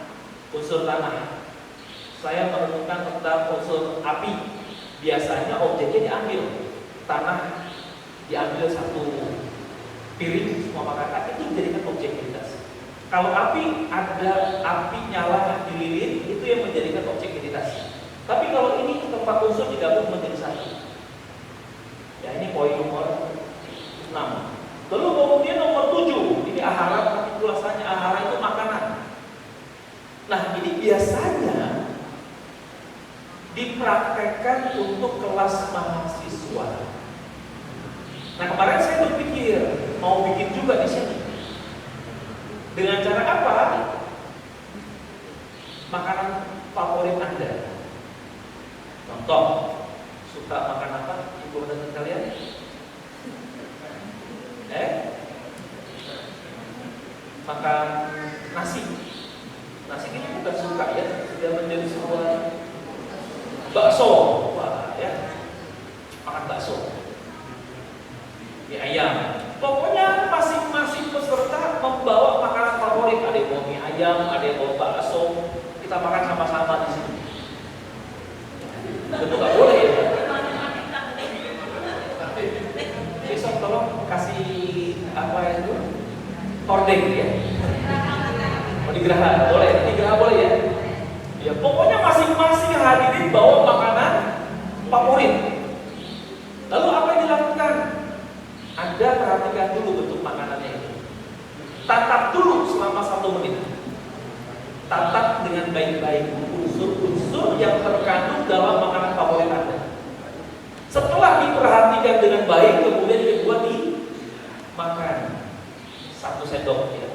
unsur tanah. Saya menemukan tentang unsur api. Biasanya objeknya diambil. Tanah diambil satu piring semua makanan, itu menjadikan objektivitas. Kalau api, ada api nyala di lilin, itu yang menjadikan objektivitas. Tapi kalau ini tempat unsur digabung menjadi satu. Ya, ini poin nomor 6. Lalu kemudian nomor 7, ini ahara, kapitulasinya ahara itu makanan. Nah, ini biasanya dipraktekkan untuk kelas mahasiswa. Nah, kemarin saya berpikir mau bikin juga di sini. Dengan cara apa? Makanan favorit Anda. Contoh, suka makan apa? Ibu dan kalian? Makan nasi. Nasi ini bukan suka ya, sudah menjadi sebuah bakso. Wah, ya. Makan bakso. Mie ayam. Pokoknya masing-masing peserta membawa makanan favorit. Ada yang bawa mie ayam, ada yang bawa bakso. Kita makan sama-sama di sini. Tentu nggak boleh ya. Besok tolong kasih apa itu? Hordeng ya. Mau digerah boleh, digerah boleh ya. Ya pokoknya masing-masing hadirin bawa makanan favorit. Lalu apa yang dilakukan? Anda perhatikan dulu bentuk makanannya itu. tatap dulu selama 1 menit. Tatap dengan baik-baik unsur-unsur yang terkandung dalam makanan favorit Anda. Setelah diperhatikan dengan baik, kemudian yang kedua dimakan 1 sendok ya.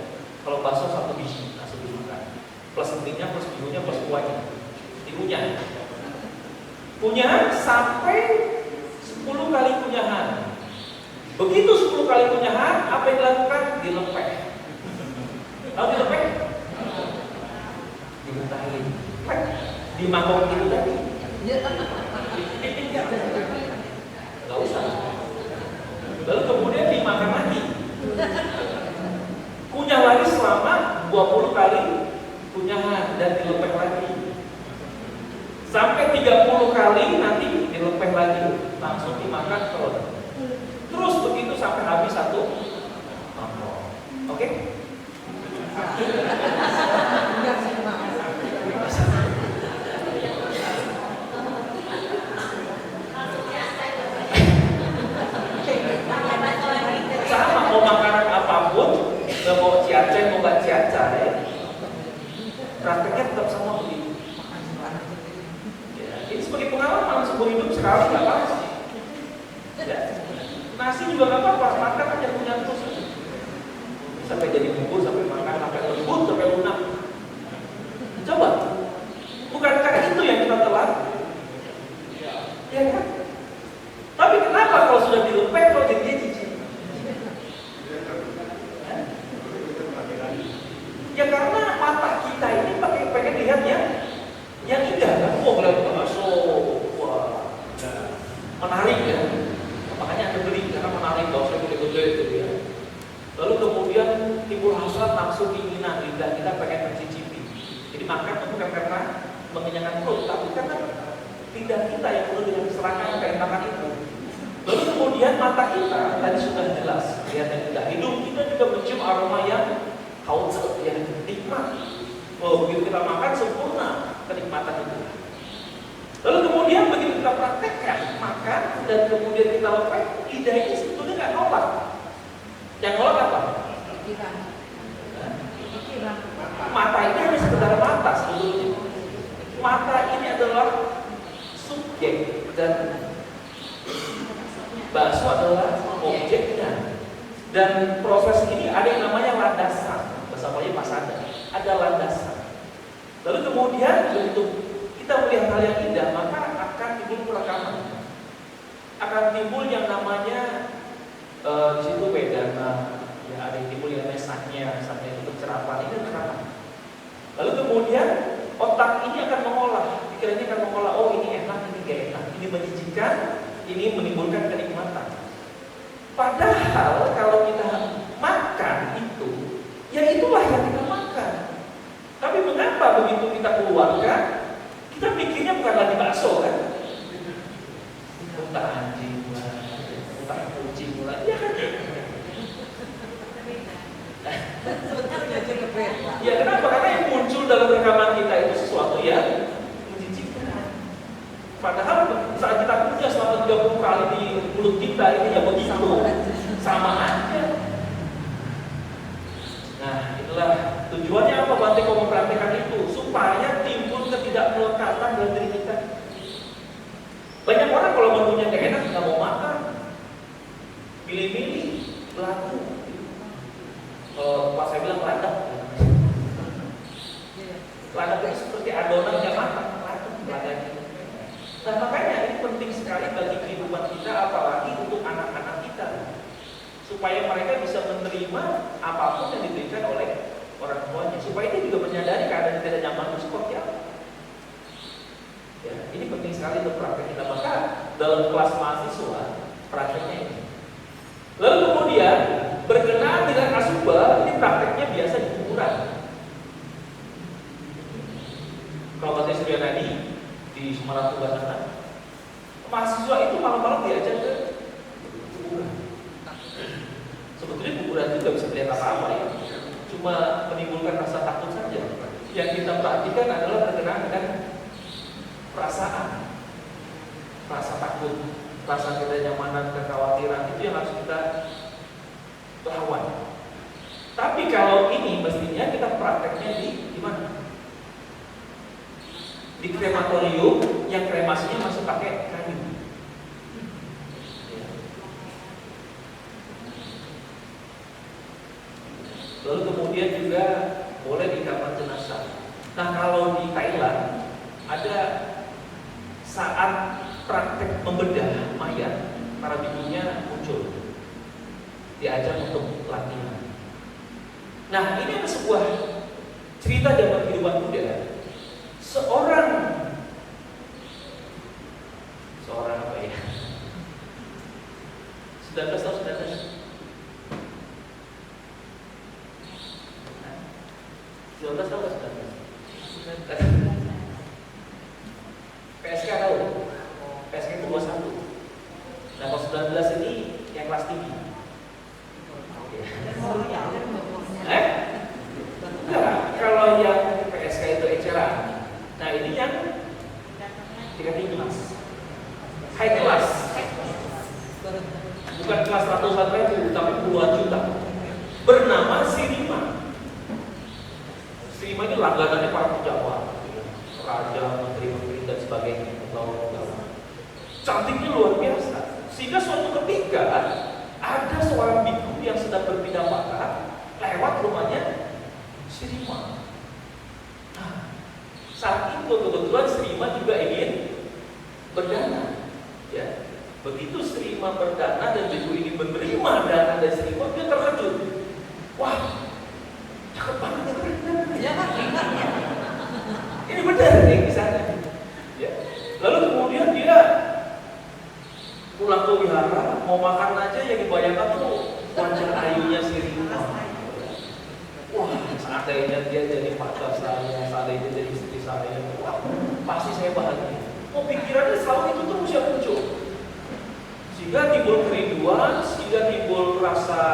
Kalau bakso 1 biji langsung dimakan. Plus pentingnya, plus bihunnya, plus kuahnya. Dikunyah. Kunyah sampai 10 kali kunyahan. Begitu 10 kali kunyahan, apa yang dilakukan? Dilepek. Kalau dilepek, dimutahin. Di mangkok itu tadi. Gak usah. Lalu kemudian dimakan lagi. Kunyah lagi selama 20 kali kunyahan dan dilepek lagi. Sampai 30 kali nanti dilepek lagi. Langsung dimakan terus. Terus begitu sampai habis 1 mangkok. Oke? Sama mau makanan apapun, mau ciacai, mau nggak ciacai, prakteknya tetap sama begitu. Ya, ini sebagai pengalaman seumur hidup sekali nggak apa-apa. Ya. Nasi juga nggak apa-apa, makan aja punya terus. Sampai jadi bubur, sampai makan, sampai lembut, sampai lunak. Coba, bukankah itu yang kita telah? Ya kan? Tapi kenapa kalau sudah dilepek, kalau jadinya cicip? Ya karena mata kita ini pengen lihat yang indah kan? Lihat bakso, wah, menarik ya. Makanya Anda beli karena menarik, bakso gede-gede gitu ya. Lalu kemudian timbul hasrat, nafsu, keinginan, lidah kita pengen mencicipi. Jadi makan bukan karena mengenyangkan perut, tapi karena lidah kita yang perlu dengan serangan keenakan itu. Lalu kemudian mata kita tadi sudah jelas lihat yang indah. Hidung kita juga mencium aroma yang hautse, yang nikmat. Oh, begitu kita makan sempurna kenikmatan itu. Lalu kemudian begitu kita praktekkan makan dan kemudian kita lepek, lidah ini sebetulnya nggak nolak. Yang nolak apa? Mata ini hanya sekedar mata sebetulnya. Mata ini adalah subjek dan bakso adalah objeknya. Dan proses ini ada yang namanya landasan. Bahasa Melayu pas ada landasan. Lalu kemudian begitu kita melihat hal yang indah, maka akan timbul perekaman. Akan timbul yang namanya di situ vedana, ya ada yang timbul yang namanya sanya itu pencerapan, ini pencerapan. Lalu kemudian otak ini akan mengolah, pikiran ini akan mengolah, oh ini enak, ini gak enak, ini menjijikan, ini menimbulkan kenikmatan. Padahal kalau kita makan itu, ya itulah yang kita makan. Tapi mengapa begitu kita keluarkan, kita pikirnya bukan lagi bakso kan? Entah anjing lah, entah kucing lah, ya kan? Ya kenapa? Karena yang muncul dalam rekaman kita itu sesuatu yang menjijikkan. Padahal saat kita punya selama 30 kali di mulut kita ini ya begitu, sama aja. Nah itulah tujuannya apa Bante kau mempraktikkan itu, supaya timbul ketidakmelekatan dalam diri kita. Banyak orang kalau menunya gak enak nggak mau makan, pilih-pilih belagu. Pas saya bilang ladak, ladak itu seperti adonan yang matang, ladaknya. Nah makanya ini penting sekali bagi kehidupan kita, apalagi untuk anak-anak kita, supaya mereka bisa menerima apapun yang diberikan oleh orang tuanya, supaya dia juga menyadari keadaan yang tidak nyaman itu seperti apa. Ya, ini penting sekali untuk praktek kita. Maka dalam kelas mahasiswa prakteknya ini. Lalu kemudian berkenaan dengan asuba, ini prakteknya biasa di kuburan. Kalau Bante Surya tadi di Semarang Tugas sana, mahasiswa itu malam-malam diajak ke kuburan. Sebetulnya kuburan itu tidak bisa melihat apa-apa ya, cuma menimbulkan rasa takut saja. Yang kita perhatikan adalah berkenaan dengan perasaan, rasa takut, rasa ketidaknyamanan, kekhawatiran, itu yang harus kita lawan. Tapi kalau kita prakteknya di mana? Di krematorium yang kremasinya masih pakai kayu. Lalu kemudian juga boleh di kamar jenazah. Nah, kalau di Thailand ada saat praktek membedah mayat, para bibinya muncul, diajak untuk latihan. Nah, ini ada sebuah cerita dalam kehidupan Buddha. Seorang apa ya? 19 tahun 19. 19 tahun 19. PSK tahu? PSK itu 21. Nah, kalau 19 ini yang kelas tinggi. Enggak, kalau yang PSK itu eceran. Nah, ini yang tingkat tinggi, Mas. High class. Bukan kelas ratusan ribu, tapi puluhan juta. Bernama Sirima. Sirima ini langganannya para pejabat, raja, menteri-menteri dan sebagainya. Cantiknya luar biasa. Sehingga suatu ketika ada seorang biku yang sedang berpindah patah lewat rumahnya Sirima. Nah, saat itu kebetulan Sirima juga ingin berdana. Ya, begitu Sirima berdana dan biku ini menerima dana dari Sirima, dia terkejut. Wah, cakep banget ya. Ini benar nih di sana. Ya. Lalu kemudian dia pulang ke wihara, mau makan aja yang dibayangkan tuh wajah ayunya Sirima. Wah, seandainya dia jadi pacar saya, seandainya jadi istri saya, wah, pasti saya bahagia. Oh, pikirannya selalu itu terus yang muncul. Sehingga timbul kerinduan, sehingga timbul rasa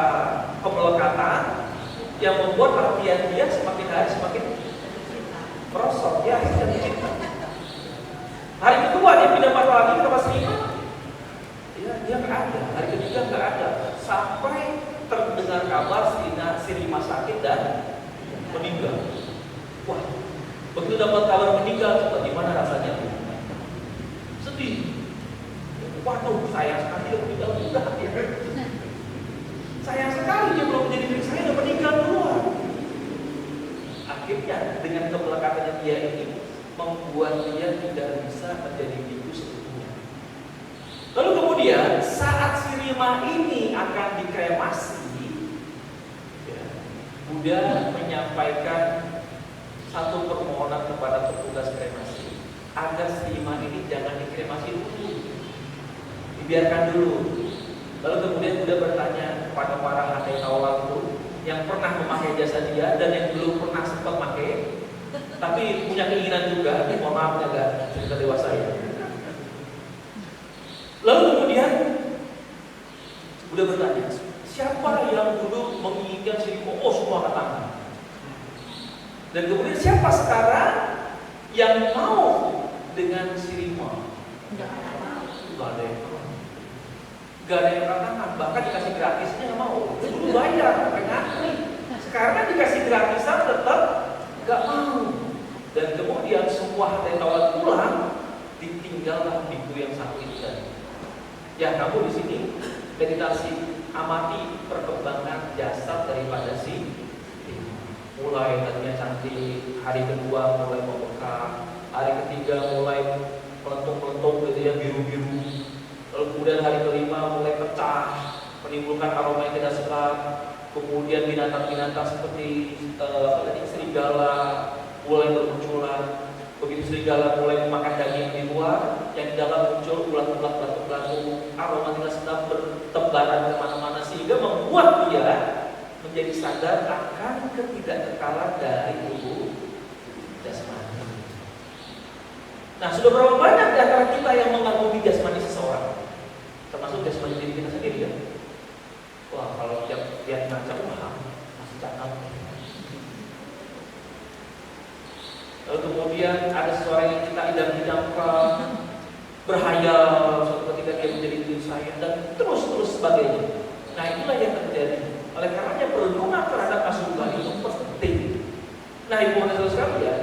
kemelekatan yang membuat perhatian dia semakin hari semakin merosot. Ya, akhirnya cinta. Hari kedua dia pindah patah lagi ke Mas Rima. Ya, dia nggak ada. Hari ketiga nggak ada. Sampai terdengar kabar Sirima sakit dan meninggal. Wah, begitu dapat kabar meninggal, coba gimana rasanya? Sedih. Waduh, sayang sekali dia meninggal juga. Sayang sekali dia belum menjadi diri saya dan meninggal duluan. Akhirnya dengan kemelekatannya dia ini membuat dia tidak bisa menjadi biku seutuhnya. Lalu kemudian saat Sirima ini akan dikremasi, Buddha menyampaikan satu permohonan kepada petugas kremasi agar Sirima ini jangan dikremasi dulu, dibiarkan dulu. Lalu kemudian Buddha bertanya kepada para handai tawalu yang pernah memakai jasa dia dan yang belum pernah sempat pakai, tapi punya keinginan juga. Ini mohon maaf agak cerita dewasa ya. Lalu kemudian Buddha bertanya, siapa yang dulu menginginkan Sirima? Oh, semua angkat tangan. Dan kemudian siapa sekarang yang mau dengan Sirima? Enggak ada yang mau. Enggak ada yang angkat tangan. Bahkan dikasih gratisnya nggak mau. Dulu bayar, sampai ngantri. Sekarang dikasih gratisan tetap nggak mau. Dan kemudian semua handai tawalu pulang, ditinggallah biku yang satu itu tadi. Ya, kamu di sini meditasi, amati perkembangan jasad daripada si mulai tadinya cantik, hari kedua mulai membengkak, hari ketiga mulai melentung-melentung gitu ya, biru-biru. Lalu kemudian hari kelima mulai pecah, menimbulkan aroma yang tidak sedap. Kemudian binatang-binatang seperti serigala mulai bermunculan. Begitu serigala mulai memakan daging di luar, yang di dalam muncul ulat-ulat batu-batu, aroma tidak sedap bertebaran kemana-mana, sehingga membuat dia menjadi sadar akan ketidakkekalan dari tubuh jasmani. Nah, sudah berapa banyak di antara kita yang mengagumi jasmani seseorang, termasuk jasmani diri kita sendiri ya? Wah, kalau tiap lihat ngaca, wah masih cakep. Lalu kemudian ada seseorang yang kita idam-idamkan, berhayal suatu ketika dia menjadi diri saya, dan terus sebagainya. Nah, itulah yang terjadi. Oleh karenanya perenungan terhadap asubah itu penting Nah, ibu dan saudara sekalian,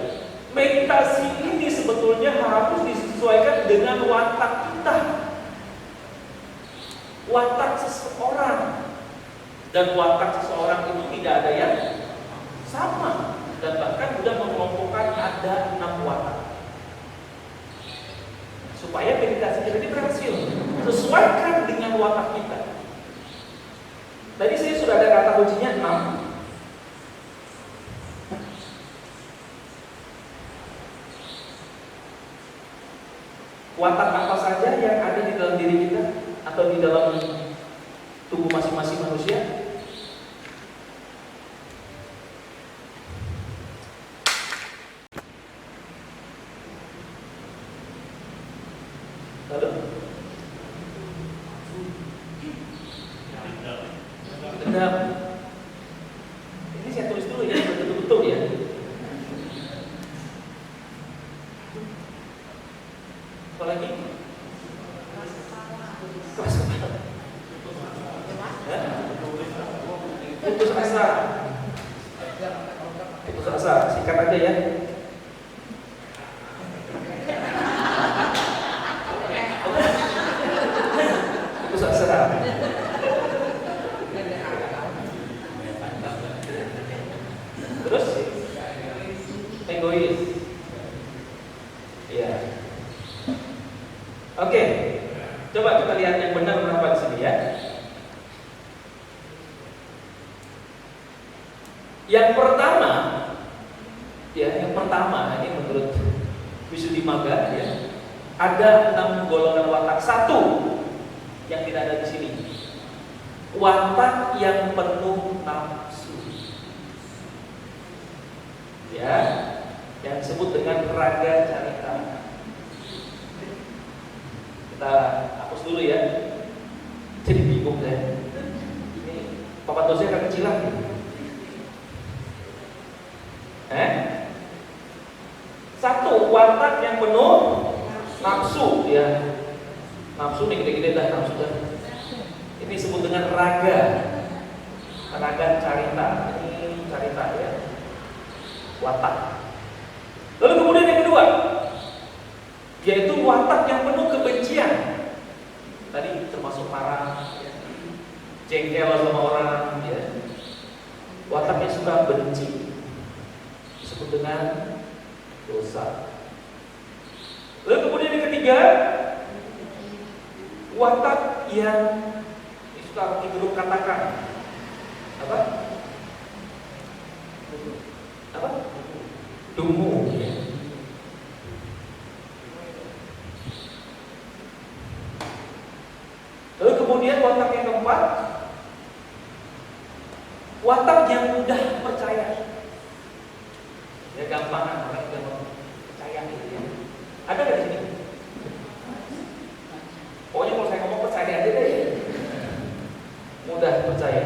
meditasi ini sebetulnya harus disesuaikan dengan watak kita, watak seseorang. Dan watak seseorang itu tidak ada yang sama. Dan bahkan sudah mengelompokkan ada 6 watak. Supaya meditasi kita ini berhasil, sesuaikan dengan watak kita. Tadi saya sudah ada kata kuncinya 6. Watak apa saja yang ada di dalam diri kita atau di dalam tubuh masing-masing manusia? Lalu? Dendam. Ini saya tulis dulu ya, betul-betul ya. Apa lagi? Keras kepala. Putus asa. Putus asa, singkat aja ya. Putus asa. Terus egois. Iya. Oke. Coba kita lihat yang benar berapa di sini ya. Yang pertama, ini menurut Visuddhimagga ya, ada 6 golongan watak. 1 yang tidak ada di sini, watak yang penuh nafsu, ya, yang disebut dengan raga carita. Kita hapus dulu ya. Jadi bingung ya. Ini papan dosanya agak kecilan. Satu, watak yang penuh nafsu, ya. Nafsu nih gede-gede dah, nafsu dah. Ini disebut dengan raga carita. Ini carita ya. Watak. Lalu kemudian yang kedua, yaitu watak yang penuh kebencian. Tadi termasuk marah, ya, jengkel sama orang, ya. Watak yang suka benci disebut dengan dosa. Lalu kemudian yang ketiga, watak yang suka Guru katakan apa? Dungu. Lalu kemudian watak yang keempat, watak yang mudah percaya. Ya, gampangan orang yang percaya gitu ya. Ada nggak di sini? Pokoknya kalau saya ngomong percaya aja deh. Mudah percaya.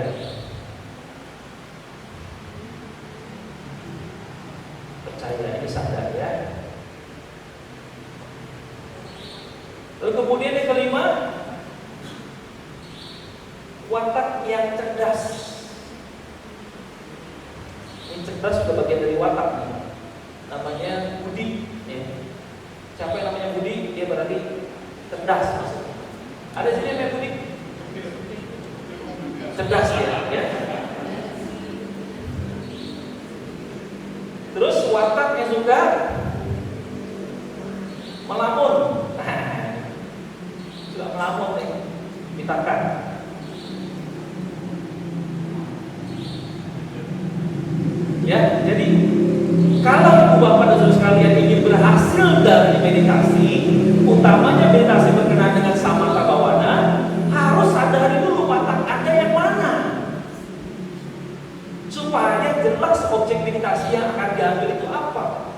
Percaya ini sadar ya. Lalu kemudian yang kelima, watak yang cerdas. Ini cerdas sudah bagian dari watak nih. Namanya budi ya. Siapa yang namanya budi, dia berarti cerdas maksudnya. Ada sini yang budi? Cerdas ya. Terus watak yang suka melamun. Suka melamun nih, mintakan. Ya, jadi kalau Ibu Bapak dan Saudara sekalian ingin berhasil dari meditasi, utamanya meditasi berkenaan dengan samatha bhawana, harus sadari dulu watak Anda yang mana, supaya jelas objek meditasi yang akan diambil itu apa.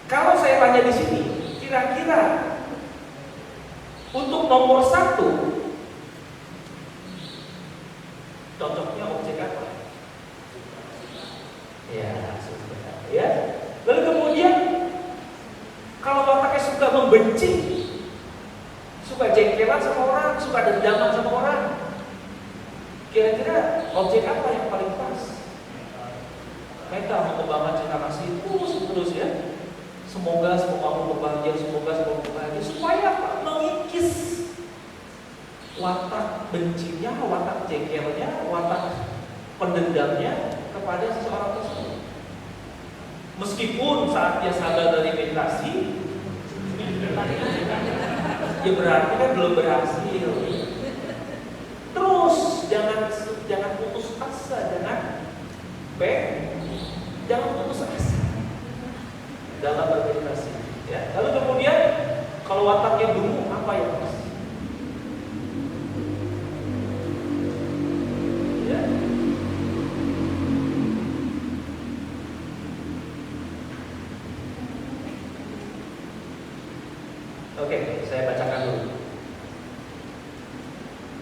Kalau saya tanya di sini, kira-kira untuk nomor 1 cocoknya objek apa? Ya. Lalu kemudian kalau wataknya suka membenci, suka jengkelan sama orang, suka dendaman sama orang, kira-kira objek apa yang paling pas? apa watak jengkelnya, watak pendendamnya kepada seseorang tersebut. Meskipun saat dia sadar dari meditasi, ya berarti kan belum berhasil. Terus jangan putus asa, jangan putus asa dalam bermeditasi. Ya. Lalu kemudian kalau wataknya dungu, apa yang harus? Ya. Oke, saya bacakan dulu.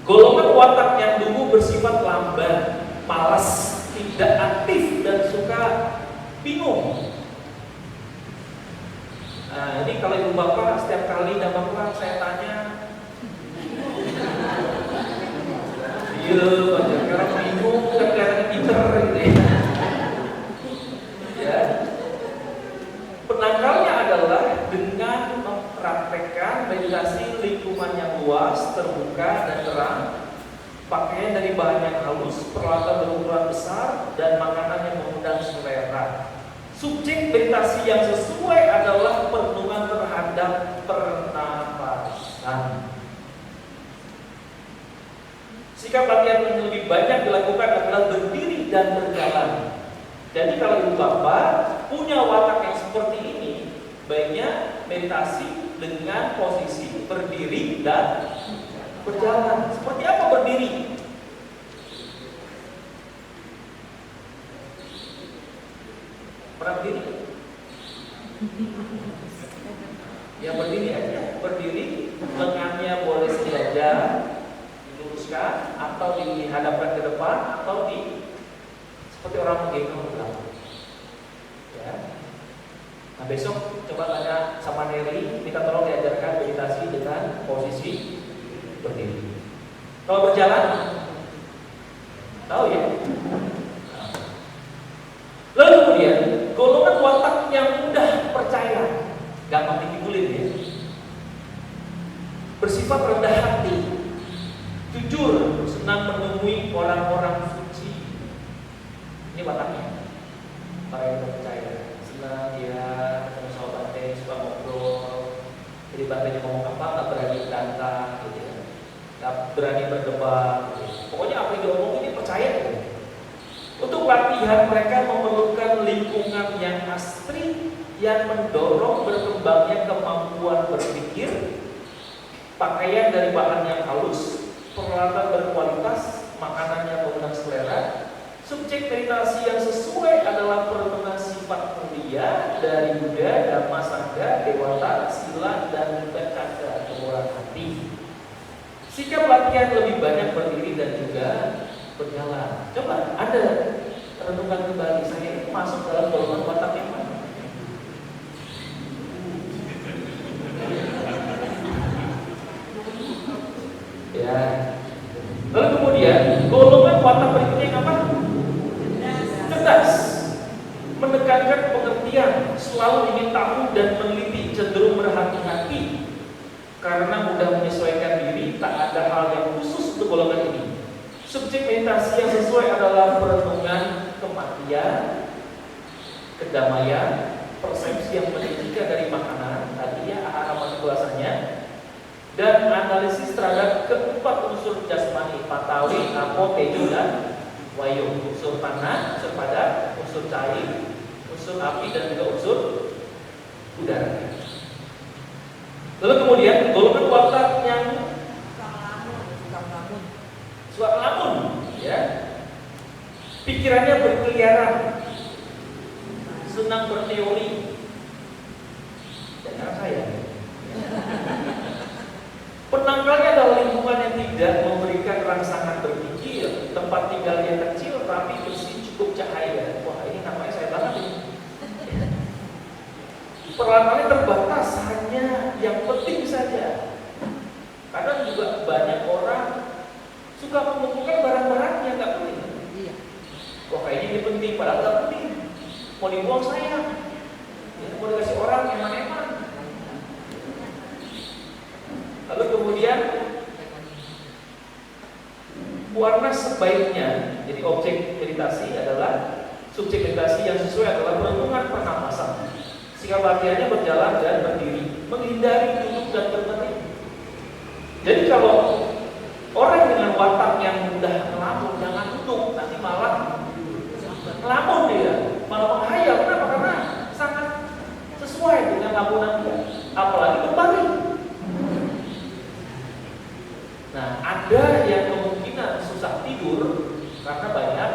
Golongan watak yang dungu bersifat lamban, malas, tidak aktif dan suka bingung. Nah, ini kalau ibu bapak setiap kali dapat pulang saya tanya, iya, sekarang bingung, kan kelihatannya pinter gitu ya. Penangkalnya adalah dengan mempraktekkan meditasi lingkungan yang luas, terbuka dan terang, pakaian dari bahan yang halus, peralatan berukuran besar, dan makanan yang mengundang selera. Subjek meditasi yang sesuai adalah perenungan terhadap pernapasan. Sikap latihan yang lebih banyak dilakukan adalah berdiri dan berjalan. Jadi kalau ibu bapak punya watak yang seperti ini, baiknya meditasi dengan posisi berdiri dan berjalan. Seperti apa berdiri? Pernah berdiri? Ya berdiri aja, berdiri, lengannya boleh sejajar, diluruskan atau dihadapkan ke depan atau seperti orang menggendong ke belakang. Ya. Nah besok coba tanya sama Nelly, minta tolong diajarkan meditasi dengan posisi berdiri. Kalau berjalan, tahu ya? Lalu kemudian golongan watak yang mudah percaya, gampang dikibulin ya, bersifat rendah hati, jujur, senang menemui orang-orang suci. Ini wataknya. Para yang percaya, senang dia ketemu sahabatnya, suka ngobrol. Jadi bantainya ngomong apa, tak berani bantah, gitu ya. Tak berani berdebat. Gitu. Pokoknya apa yang diomongin dia percaya. Gitu. Untuk latihan mereka memerlukan lingkungan yang asri yang mendorong berkembangnya kemampuan berpikir, pakaian dari bahan yang halus, peralatan berkualitas, makanan yang mengundang selera. Subjek meditasi yang sesuai adalah perenungan sifat mulia dari Buddha, Dhamma Sangha, Dewata, Sila, dan juga Caga, kemurahan hati. Sikap latihan lebih banyak berdiri dan juga berjalan. Coba ada renungan kembali, saya ini masuk dalam golongan watak yang mana? Ya. Lalu kemudian golongan watak berikutnya yang apa? Cerdas, menekankan pengertian, selalu ingin tahu dan meneliti, cenderung berhati-hati karena mudah menyesuaikan diri. Tak ada hal yang khusus untuk golongan ini. Subjek meditasi yang sesuai adalah perenungan kematian, kedamaian, persepsi yang meninggikan dari makanan, tadi ya ahara manipulasinya, dan analisis terhadap keempat unsur jasmani, patawi, apo, tejo, dan wayo. Unsur tanah, unsur padat, unsur cair, unsur api, dan juga unsur udara. Lalu kemudian golongan watak yang suka ngelamun, ya, pikirannya berkeliaran, senang berteori, jangan saya. Penangkalnya adalah lingkungan yang tidak memberikan rangsangan berpikir, tempat tinggalnya kecil tapi bersih, cukup cahaya. Wah ini namanya saya banget ini. Peralatannya terbatas, hanya yang penting saja. Kadang juga banyak orang suka mengumpulkan barang-barang yang nggak penting. Iya. Wah kayaknya ini penting, padahal nggak penting. Mau dibuang sayang, ya, mau dikasih orang eman-eman. Lalu kemudian warna sebaiknya, jadi objek meditasi adalah subjek meditasi yang sesuai adalah perhitungan pernapasan. Sikap latihannya berjalan dan berdiri, menghindari duduk dan berbaring. Jadi kalau orang dengan watak yang mudah ngelamun, jangan duduk, nanti malah ngelamun dia, malah menghayal. Kenapa? Karena sangat sesuai dengan lamunan dia, apalagi berbaring. Nah, ada yang kemungkinan susah tidur karena banyak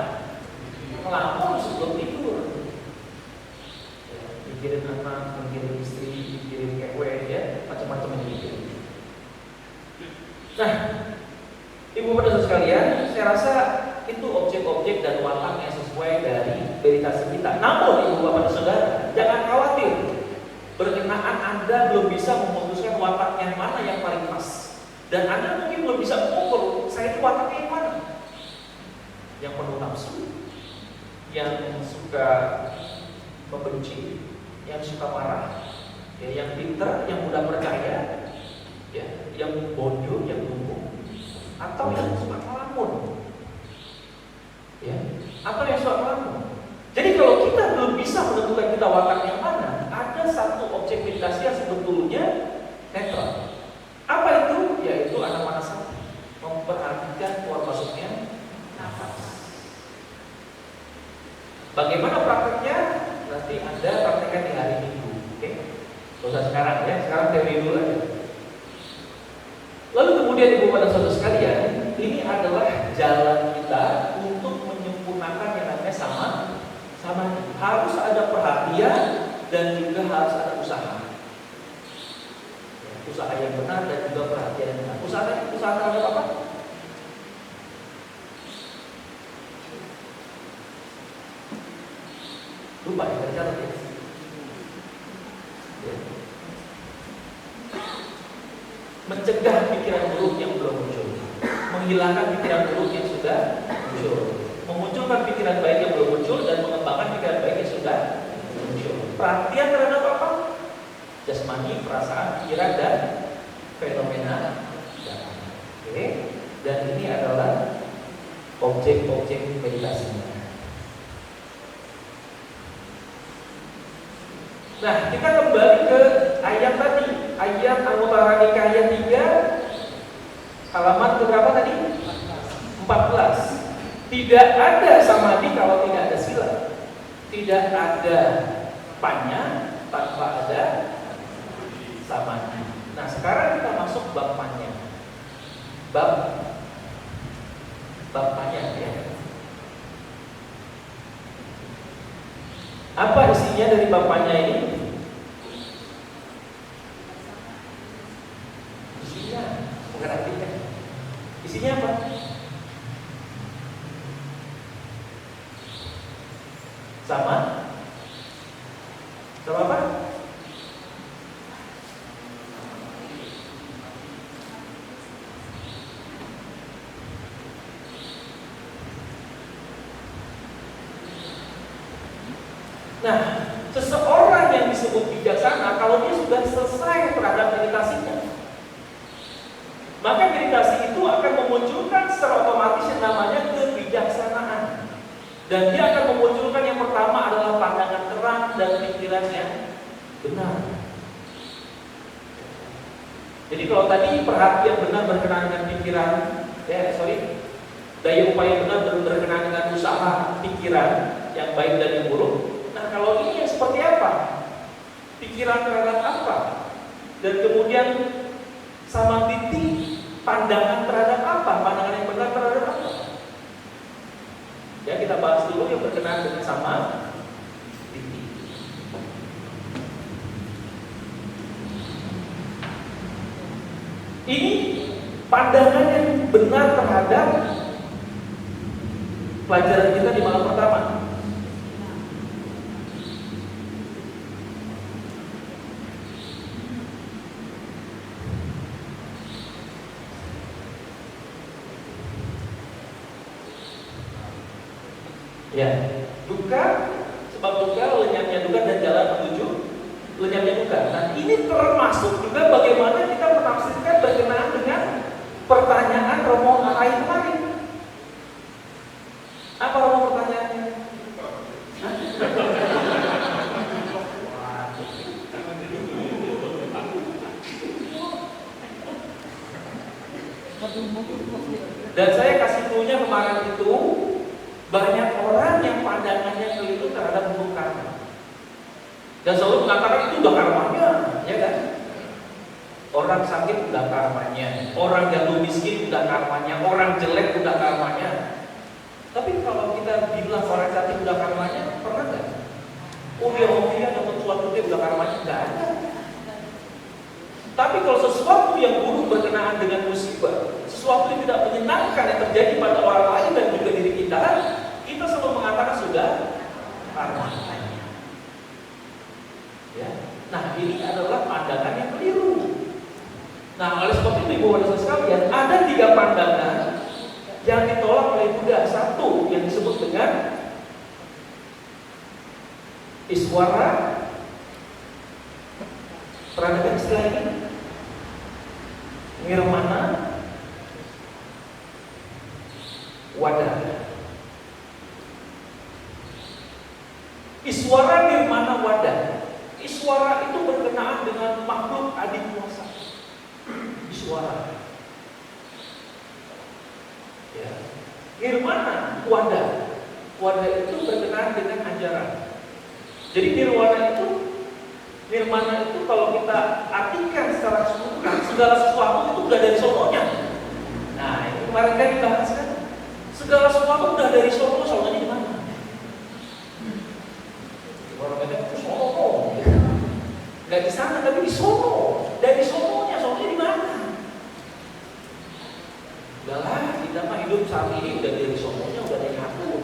ngelamun sebelum tidur. Ya, mikirin anak, mikirin istri, mikirin kewe, ya, macam-macam yang mikirin. Nah, ibu bapak sekalian, saya rasa itu objek-objek dan watak yang sesuai dari meditasi kita. Namun ibu bapak saudara, jangan khawatir. Berkenaan Anda belum bisa memutuskan watak yang mana yang paling pas. Dan Anda mungkin belum bisa mengukur saya itu wataknya yang mana. Yang penuh nafsu, yang suka membenci, yang suka marah, ya, yang pintar, yang mudah percaya, ya, yang bodoh, yang lumpuh, atau yang suka melamun, ya, atau yang suka melamun. Jadi kalau kita belum bisa menentukan kita watak yang mana, ada satu objek meditasi yang sebetulnya netral. Apa itu? Yaitu anapanasati, memperhatikan keluar masuknya nafas. Bagaimana prakteknya? Nanti Anda praktekkan di hari Minggu, oke? Gak usah sekarang ya, sekarang teori dulu aja. Lalu kemudian ibu bapak dan saudara sekalian, ini adalah jalan kita untuk menyempurnakan yang namanya sama. Harus ada perhatian dan juga harus ada usaha. Usaha yang benar dan juga perhatian yang benar. Usaha terhadap apa? Lupa ya, tercatat ya. Mencegah pikiran buruk yang belum muncul, menghilangkan pikiran buruk yang sudah muncul, memunculkan pikiran baik yang belum muncul, dan mengembangkan pikiran baik yang sudah muncul. Perhatian terhadap apa? Jasmani, perasaan, pikiran, dan fenomena. Oke, dan ini adalah objek-objek meditasinya. Nah, kita kembali ke ayat tadi, ayat Al-Mutahara Nikah ayat 3, halaman berapa tadi? 14. Tidak ada samadhi kalau tidak ada sila. Tidak ada panya tanpa ada samadhi. Nah, sekarang kita masuk bab panya. Bab panya ya. Apa isinya dari bab panya ini? Isinya, bukan artinya. Isinya apa? Sama apa? Nah, seseorang yang disebut bijaksana kalau dia sudah selesai terhadap meditasinya, maka meditasi itu akan memunculkan secara otomatis yang namanya kebijaksanaan. Dan dia akan memunculkan yang pertama adalah pandangan terang dan pikiran yang benar. Jadi kalau tadi perhatian benar berkenaan dengan pikiran, daya upaya benar berkenaan dengan usaha pikiran yang baik dan yang buruk. Nah, kalau ini yang seperti apa? Pikiran terhadap apa? Dan kemudian samadhi, pandangan terhadap apa? Pandangan yang benar terhadap apa? Ya, kita bahas dulu yang berkenaan dengan samadhi. Ini pandangan yang benar terhadap pelajaran kita di malam pertama. Ya, duka, sebab duka, lenyapnya duka dan jalan menuju lenyapnya duka. Nah, ini termasuk juga bagaimana kita menafsirkan berkenaan dengan pertanyaan Romo Ahai kemarin. Banyak orang yang pandangannya keliru terhadap hukum karma dan selalu mengatakan itu udah karmanya, ya kan? Orang sakit udah karmanya, orang jatuh miskin udah karmanya, orang jelek udah karmanya. Tapi kalau kita bilang orang cantik udah karmanya, pernah nggak? Oh dia dapat suatu dia udah karmanya, nggak ada. Tapi kalau sesuatu yang buruk berkenaan dengan musibah, sesuatu yang tidak menyenangkan yang terjadi pada orang lain dan juga diri kita, kita selalu mengatakan sudah karma. Ya. Nah ini adalah pandangan yang keliru. Nah oleh sebab itu ibu dan sekalian, ada 3 pandangan yang ditolak oleh Buddha. Satu yang disebut dengan Iswara. Pernah dengar istilah ini? Nirmana Wada. Iswara Nirmana Wada. Iswara itu berkenaan dengan makhluk adik kuasa. Iswara. Ya. Nirmana Wada. Wada itu berkenaan dengan ajaran. Jadi nirwana itu kalau kita artikan secara keseluruhan, segala sesuatu itu udah dari sononya. Nah, itu kemarin kan dibahas kan. Segala sesuatu udah dari sono, sononya di mana? Orang kata itu sono. Nggak di sana tapi di sono. Dari sononya di mana? Udahlah, kita mah hidup saat ini udah dari sononya, udah dari ngatur.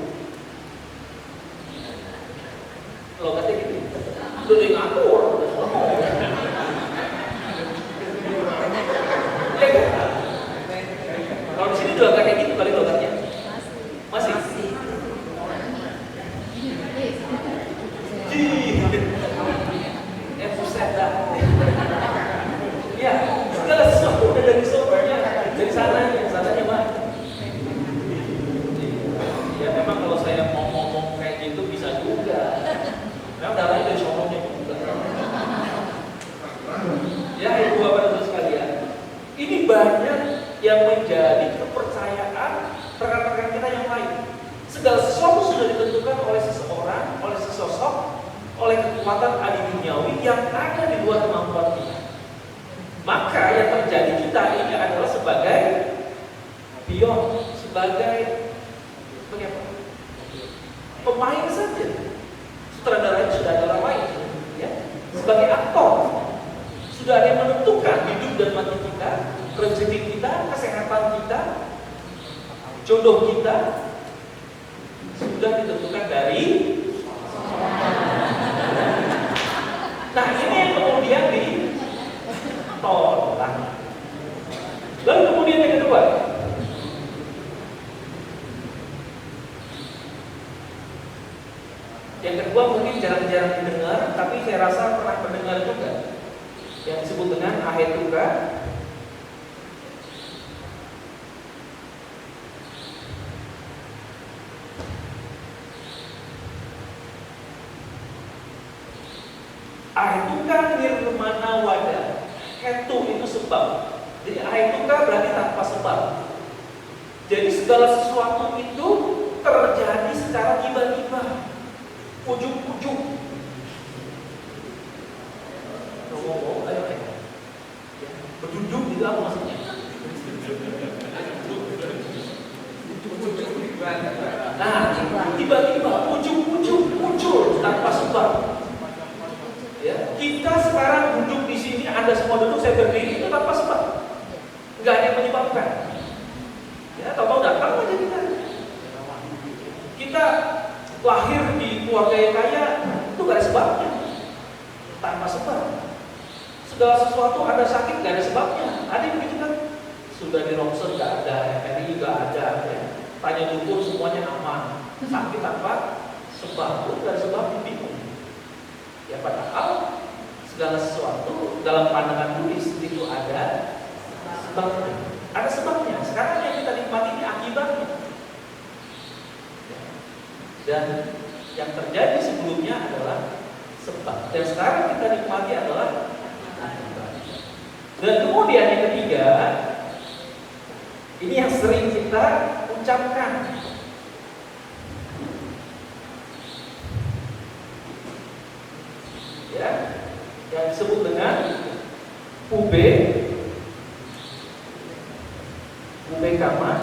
Kalau kata gitu, udah dari ngatur, udah sono. Ya kan? Kalau di sini juga kayak gitu kali logatnya. Masih. Buset dah. Ya, segala sesuatu udah dari sononya, dari sananya mah. Ya memang kalau saya mau ngomong kayak gitu bisa juga. Memang darahnya dari sononya juga. Ya ibu bapak dan sekalian, ini banyak yang menjadi kepercayaan rekan-rekan kita yang lain. Segala sesuatu sudah ditentukan oleh seseorang, oleh sesosok, oleh kekuatan adi duniawi yang ada di luar kemampuan kita. Maka yang terjadi kita ini adalah sebagai pion, sebagai pemain saja. Sutradaranya sudah ada orang lain, ya. Sebagai aktor, sudah ada yang menentukan hidup dan mati kita, rezeki kita, kesehatan kita, jodoh kita, sudah ditentukan dari. Nah ini yang kemudian ditolak. Lalu kemudian yang kedua, mungkin jarang-jarang didengar, tapi saya rasa pernah mendengar juga, yang disebut dengan ahetuka. Ahetuka nirmana wada. Hetu itu sebab. Jadi ahetuka berarti tanpa sebab. Jadi segala sesuatu itu terjadi secara tiba-tiba, ujung-ujung. Ngomong, ayo. Berduduk gitu apa maksudnya? Nah, tiba-tiba ujung-ujung muncul tanpa sebab. Ya, kita sekarang duduk di sini, Anda semua duduk, saya berdiri, itu tanpa sebab. Enggak ada yang menyebabkan. Ya, tahu-tahu datang aja kita. Kita lahir di keluarga yang kaya, itu gak ada sebabnya. Tanpa sebab. Segala sesuatu ada sakit, gak ada sebabnya. Ada yang begitu kan? Sudah di ronsen gak ada, MRI gak ada. Ya. Tanya dukun semuanya aman. Sakit tanpa sebab, itu gak ada sebabnya, bingung. Ya padahal segala sesuatu dalam pandangan Buddhis itu ada sebabnya. Ada sebabnya. Sekarang yang kita nikmati ini akibatnya. Dan yang terjadi sebelumnya adalah sebab. Dan sekarang kita nikmati adalah akibat. Dan kemudian yang ketiga, ini yang sering kita ucapkan. kamar,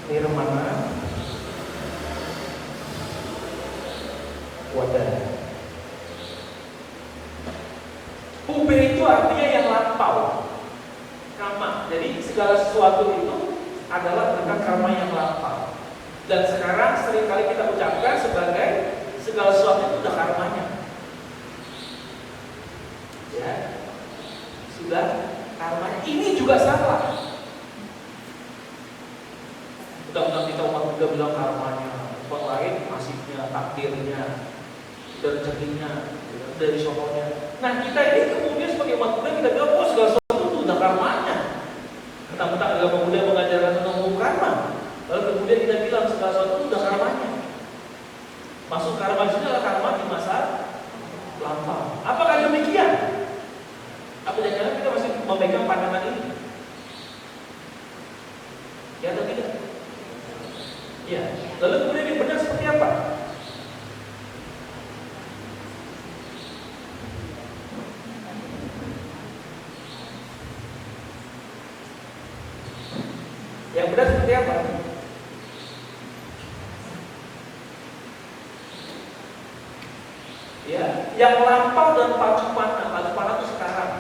nirmana, wadah. Ube itu artinya yang lampau, karma. Jadi segala sesuatu itu adalah tentang karma yang lampau. Dan sekarang seringkali kita ucapkan sebagai segala sesuatu itu sudah karmanya. Ya, sudah karmanya. Ini juga salah. Undang-undang kita umat Buddha bilang karmanya, orang lain nasibnya, takdirnya, rezekinya, dari sokonya. Nah kita ini kemudian sebagai umat Buddha kita bilang, oh segala sesuatu itu sudah karmanya. Mentang-mentang agama Buddha mengajarkan tentang hukum karma, lalu kemudian kita bilang segala sesuatu itu sudah karmanya. Masuk karma itu adalah karma di masa lampau. Apakah demikian? Apa jangan-jangan kita masih memegang pandangan ini? Ya atau tidak? Ya. Lalu kemudian yang benar seperti apa? Yang benar seperti apa? Ya, yang lampau dan pacu panah itu sekarang.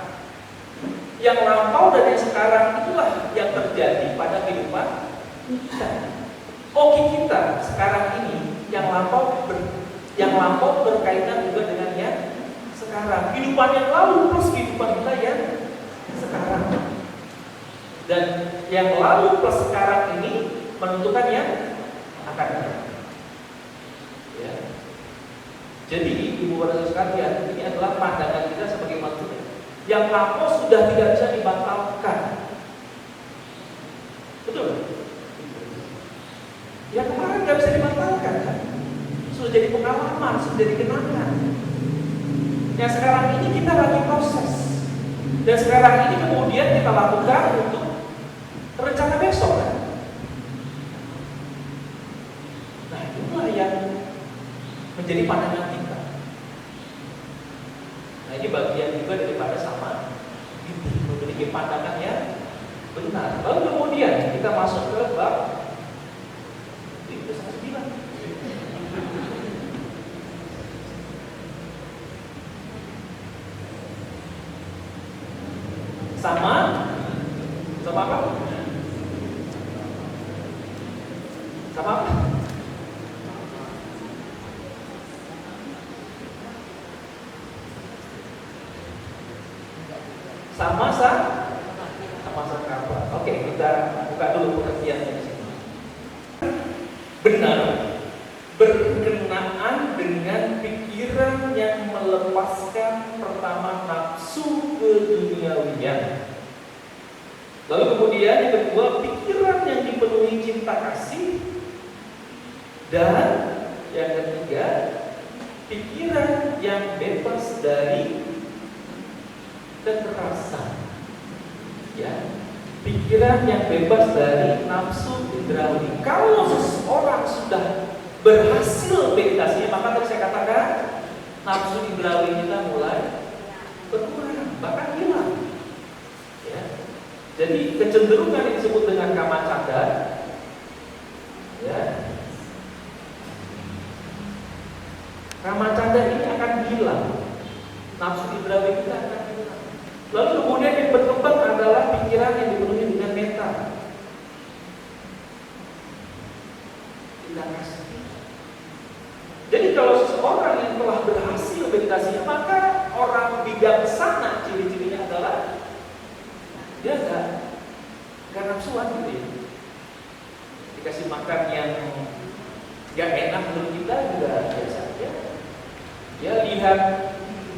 Yang lampau dan yang sekarang itulah yang terjadi pada kehidupan kita. Oke kita sekarang ini yang lampau berkaitan juga dengan yang sekarang. Kehidupan yang lalu plus kehidupan kita yang sekarang. Dan yang lalu plus sekarang ini menentukan yang akan datang. Ya. Jadi ibu bapak sekalian, ini adalah pandangan kita sebagai manusia. Yang lampau sudah tidak bisa dibatalkan. Betul? Yang kemarin nggak bisa dibatalkan kan? Sudah jadi pengalaman, sudah jadi kenangan. Yang sekarang ini kita lagi proses. Dan sekarang ini kemudian kita lakukan untuk rencana besok kan? Nah itulah yang menjadi pandangan kita. Nah ini bagian juga daripada sama memiliki pandangan yang benar. Lalu kemudian kita masuk ke bab 9. Sama apa? Sama apa? Sama sakapa. Oke, kita buka dulu pengertiannya di sini. Benar, berkenaan dengan pikiran yang melepaskan pertama nafsu keduniawian. Lalu kemudian yang kedua, pikiran yang dipenuhi cinta kasih. Dan yang ketiga, pikiran yang bebas dari kekerasan. Ya, pikiran yang bebas dari nafsu indrawi. Kalau seseorang sudah berhasil meditasinya, maka tadi saya katakan nafsu indrawi kita mulai berkurang, bahkan hilang. Ya. Jadi kecenderungan yang disebut dengan kamacanda, ya, kamacanda ini akan hilang, nafsu indrawi kita akan hilang. Lalu kemudian yang berkembang adalah pikiran yang dipenuhi dengan metta. Jadi kalau seseorang yang telah berhasil meditasinya, maka orang bijaksana ciri-cirinya adalah dia gak nafsuan gitu ya. Dikasih makan yang gak enak menurut kita juga biasa aja. Ya lihat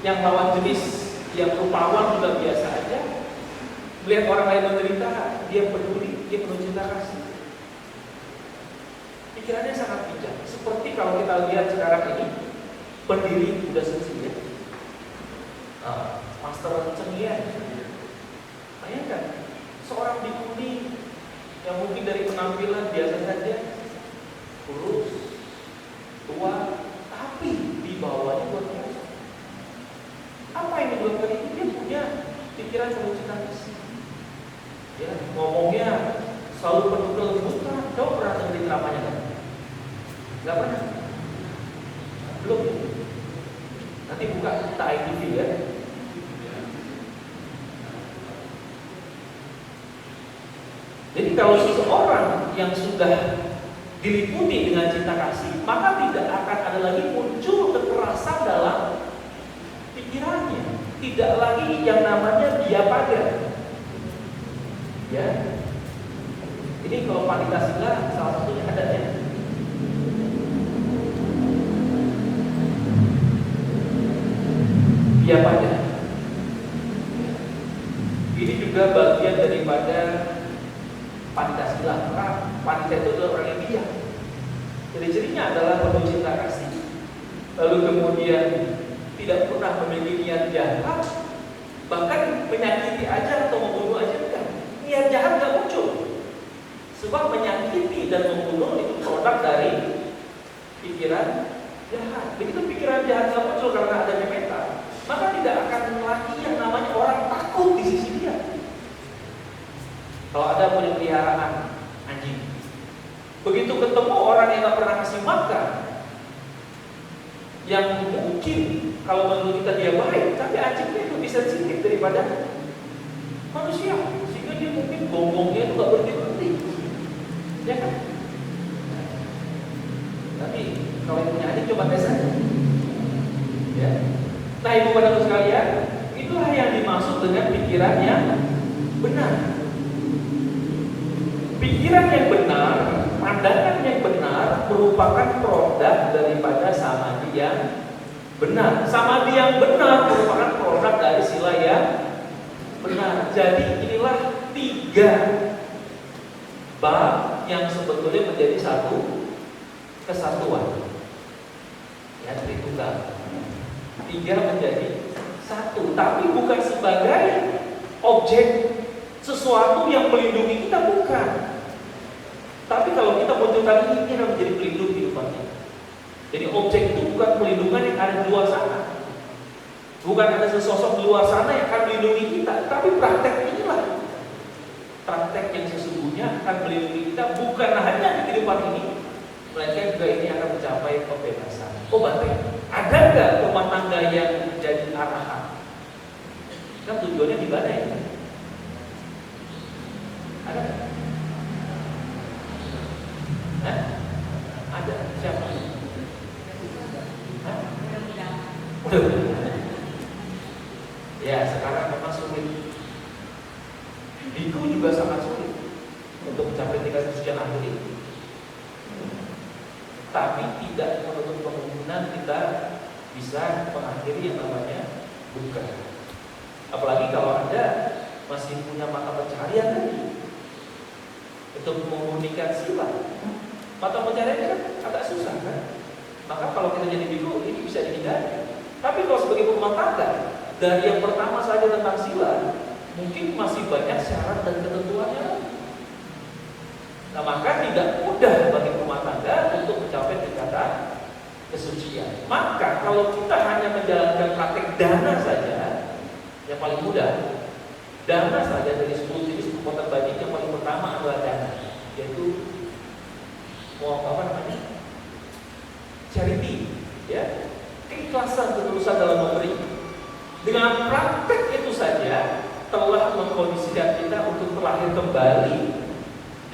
yang lawan jenis yang rupawan juga biasa aja. Melihat orang lain menderita, dia peduli, dia penuh cinta kasih. Pikirannya sangat bijak. Seperti kalau kita lihat sekarang ini, pendiri Buddha Sensi ya, Master Cengian. Bayangkan, seorang bikuni yang mungkin dari penampilan biasa saja, kurus, tua, tapi di bawahnya luar biasa. pikiran penuh cinta kasih. Ya, ngomongnya selalu penuh kelembutan. Coba pernah dengerin ceramahnya kan? Nggak pernah? Belum? Nanti buka ITV ya. Jadi kalau seseorang yang sudah diliputi dengan cinta kasih, maka tidak akan ada lagi muncul kekerasan dalam pikirannya. Tidak lagi yang namanya biapada. Ya. Ini kalau Pancasila salah satunya ada ya. Biapada. Ini juga bagian daripada Pancasila. Karena Pancasila itu adalah orang yang biak. Jadi cirinya adalah penuh cinta kasih. Lalu kemudian tidak pernah memiliki niat jahat, bahkan menyakiti aja atau membunuh aja enggak. Niat jahat enggak muncul. Sebab menyakiti dan membunuh itu produk dari pikiran jahat. Begitu pikiran jahat enggak muncul karena adanya mental, maka tidak akan lagi yang namanya orang takut di sisi dia. Kalau ada punya peliharaan anjing, begitu ketemu orang yang nggak pernah kasih makan, yang mungkin kalau menurut kita dia baik, tapi anjingnya itu bisa sensitif daripada manusia, sehingga dia mungkin gonggongnya itu nggak berhenti, ya kan? Tapi kalau yang punya anjing coba tes aja, ya. Nah, ibu bapak sekalian, itulah yang dimaksud dengan pikiran yang benar. Pikiran yang benar, pandangan yang benar merupakan produk daripada samadhi yang benar. Samadhi yang benar merupakan produk dari sila yang benar. Jadi inilah 3 bab yang sebetulnya menjadi satu kesatuan. Ya, Tritunggal. 3 menjadi satu, tapi bukan sebagai objek sesuatu yang melindungi kita, bukan. Tapi kalau kita munculkan ini akan menjadi pelindung kehidupan kita. Jadi objek itu bukan pelindungan yang ada di luar sana, bukan ada sesosok di luar sana yang akan melindungi kita. Tapi praktek inilah praktek yang sesungguhnya akan melindungi kita, bukan hanya di kehidupan ini, melainkan juga ini akan mencapai pembebasan. Oh Bante, ada nggak rumah tangga yang jadi arahan? Kan tujuannya di mana ya? Ada nggak? Hah? Ada. Siapa? Hah? Ya, sekarang memang sulit. Biku juga sangat sulit untuk mencapai tingkat kesucian akhir ini. Tapi tidak menutup kemungkinan kita bisa mengakhiri yang namanya buka. Apalagi kalau Anda masih punya mata pencaharian tadi untuk memurnikan sila. Mata pencaharian kan agak susah kan? Maka kalau kita jadi biku ini bisa dihindari. Tapi kalau sebagai rumah tangga, dari yang pertama saja tentang sila, mungkin masih banyak syarat dan ketentuannya. Nah, maka tidak mudah bagi rumah tangga untuk mencapai tingkatan kesucian. Maka kalau kita hanya menjalankan praktek dana saja, yang paling mudah, dana saja dari 10 jenis kekuatan batin, yang paling pertama adalah dana, yaitu charity, ya, keikhlasan, ketulusan dalam memberi. Dengan praktek itu saja telah mengkondisikan kita untuk terlahir kembali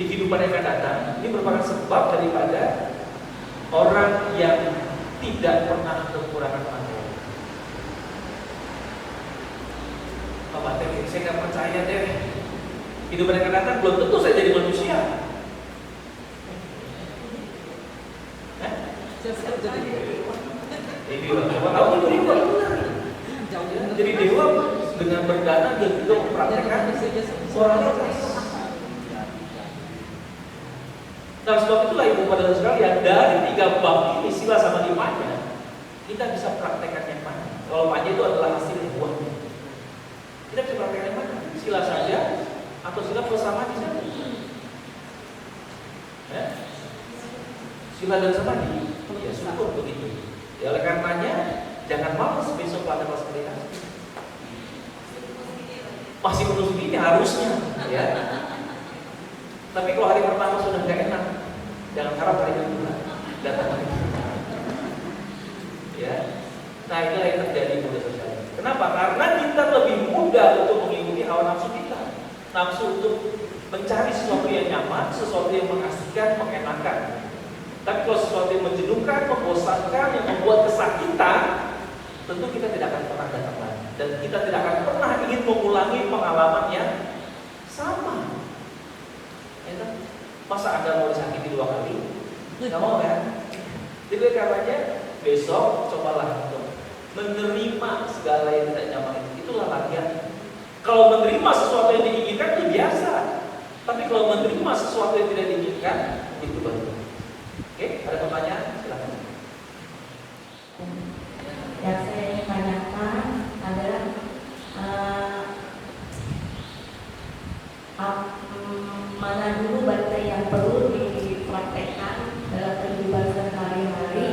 di kehidupan yang akan datang. Ini merupakan sebab daripada orang yang tidak pernah kekurangan materi. Oh, materi, saya nggak percaya deh. Kehidupan yang akan datang belum tentu saya jadi manusia. Jadi coba tahu itu dewa. Jadi dewa dengan berdana dia juga mempraktekkan moralitas. Nah, sebab itulah ibu pada sekalian, dari 3 bab ini sila sama panya, kita bisa praktekkan yang mana? Kalau panya itu adalah hasil buahnya. Kita bisa praktekkan yang mana? Sila saja atau sila plus samadhi saja? Ya? Sila dan samadhi. Ya syukur begitu. Ya, oleh karenanya jangan malas besok pada kelas meditasi. masih penuh segini harusnya, ya. Tapi kalau hari pertama sudah nggak enak, jangan harap hari kedua datang lagi. Ya, nah inilah yang terjadi di media sosial. Kenapa? Karena kita lebih mudah untuk mengikuti hawa nafsu kita, nafsu untuk mencari sesuatu yang nyaman, sesuatu yang mengasihkan, mengenakan. Tapi kalau sesuatu yang menjenuhkan, membosankan, yang membuat kesakitan, tentu kita tidak akan pernah datang lagi, dan kita tidak akan pernah ingin mengulangi pengalaman yang sama. Ya, masa Anda mau disakiti 2 kali? Nggak mau kan? Jadi karenanya besok cobalah untuk menerima segala yang tidak nyaman itu. Itulah latihan. Kalau menerima sesuatu yang diinginkan itu biasa, tapi kalau menerima sesuatu yang tidak diinginkan itu baru. Oke, ada pertanyaan? Silakan. Yang saya ingin tanyakan adalah mana dulu baca yang perlu dipraktekkan dalam kehidupan sehari-hari,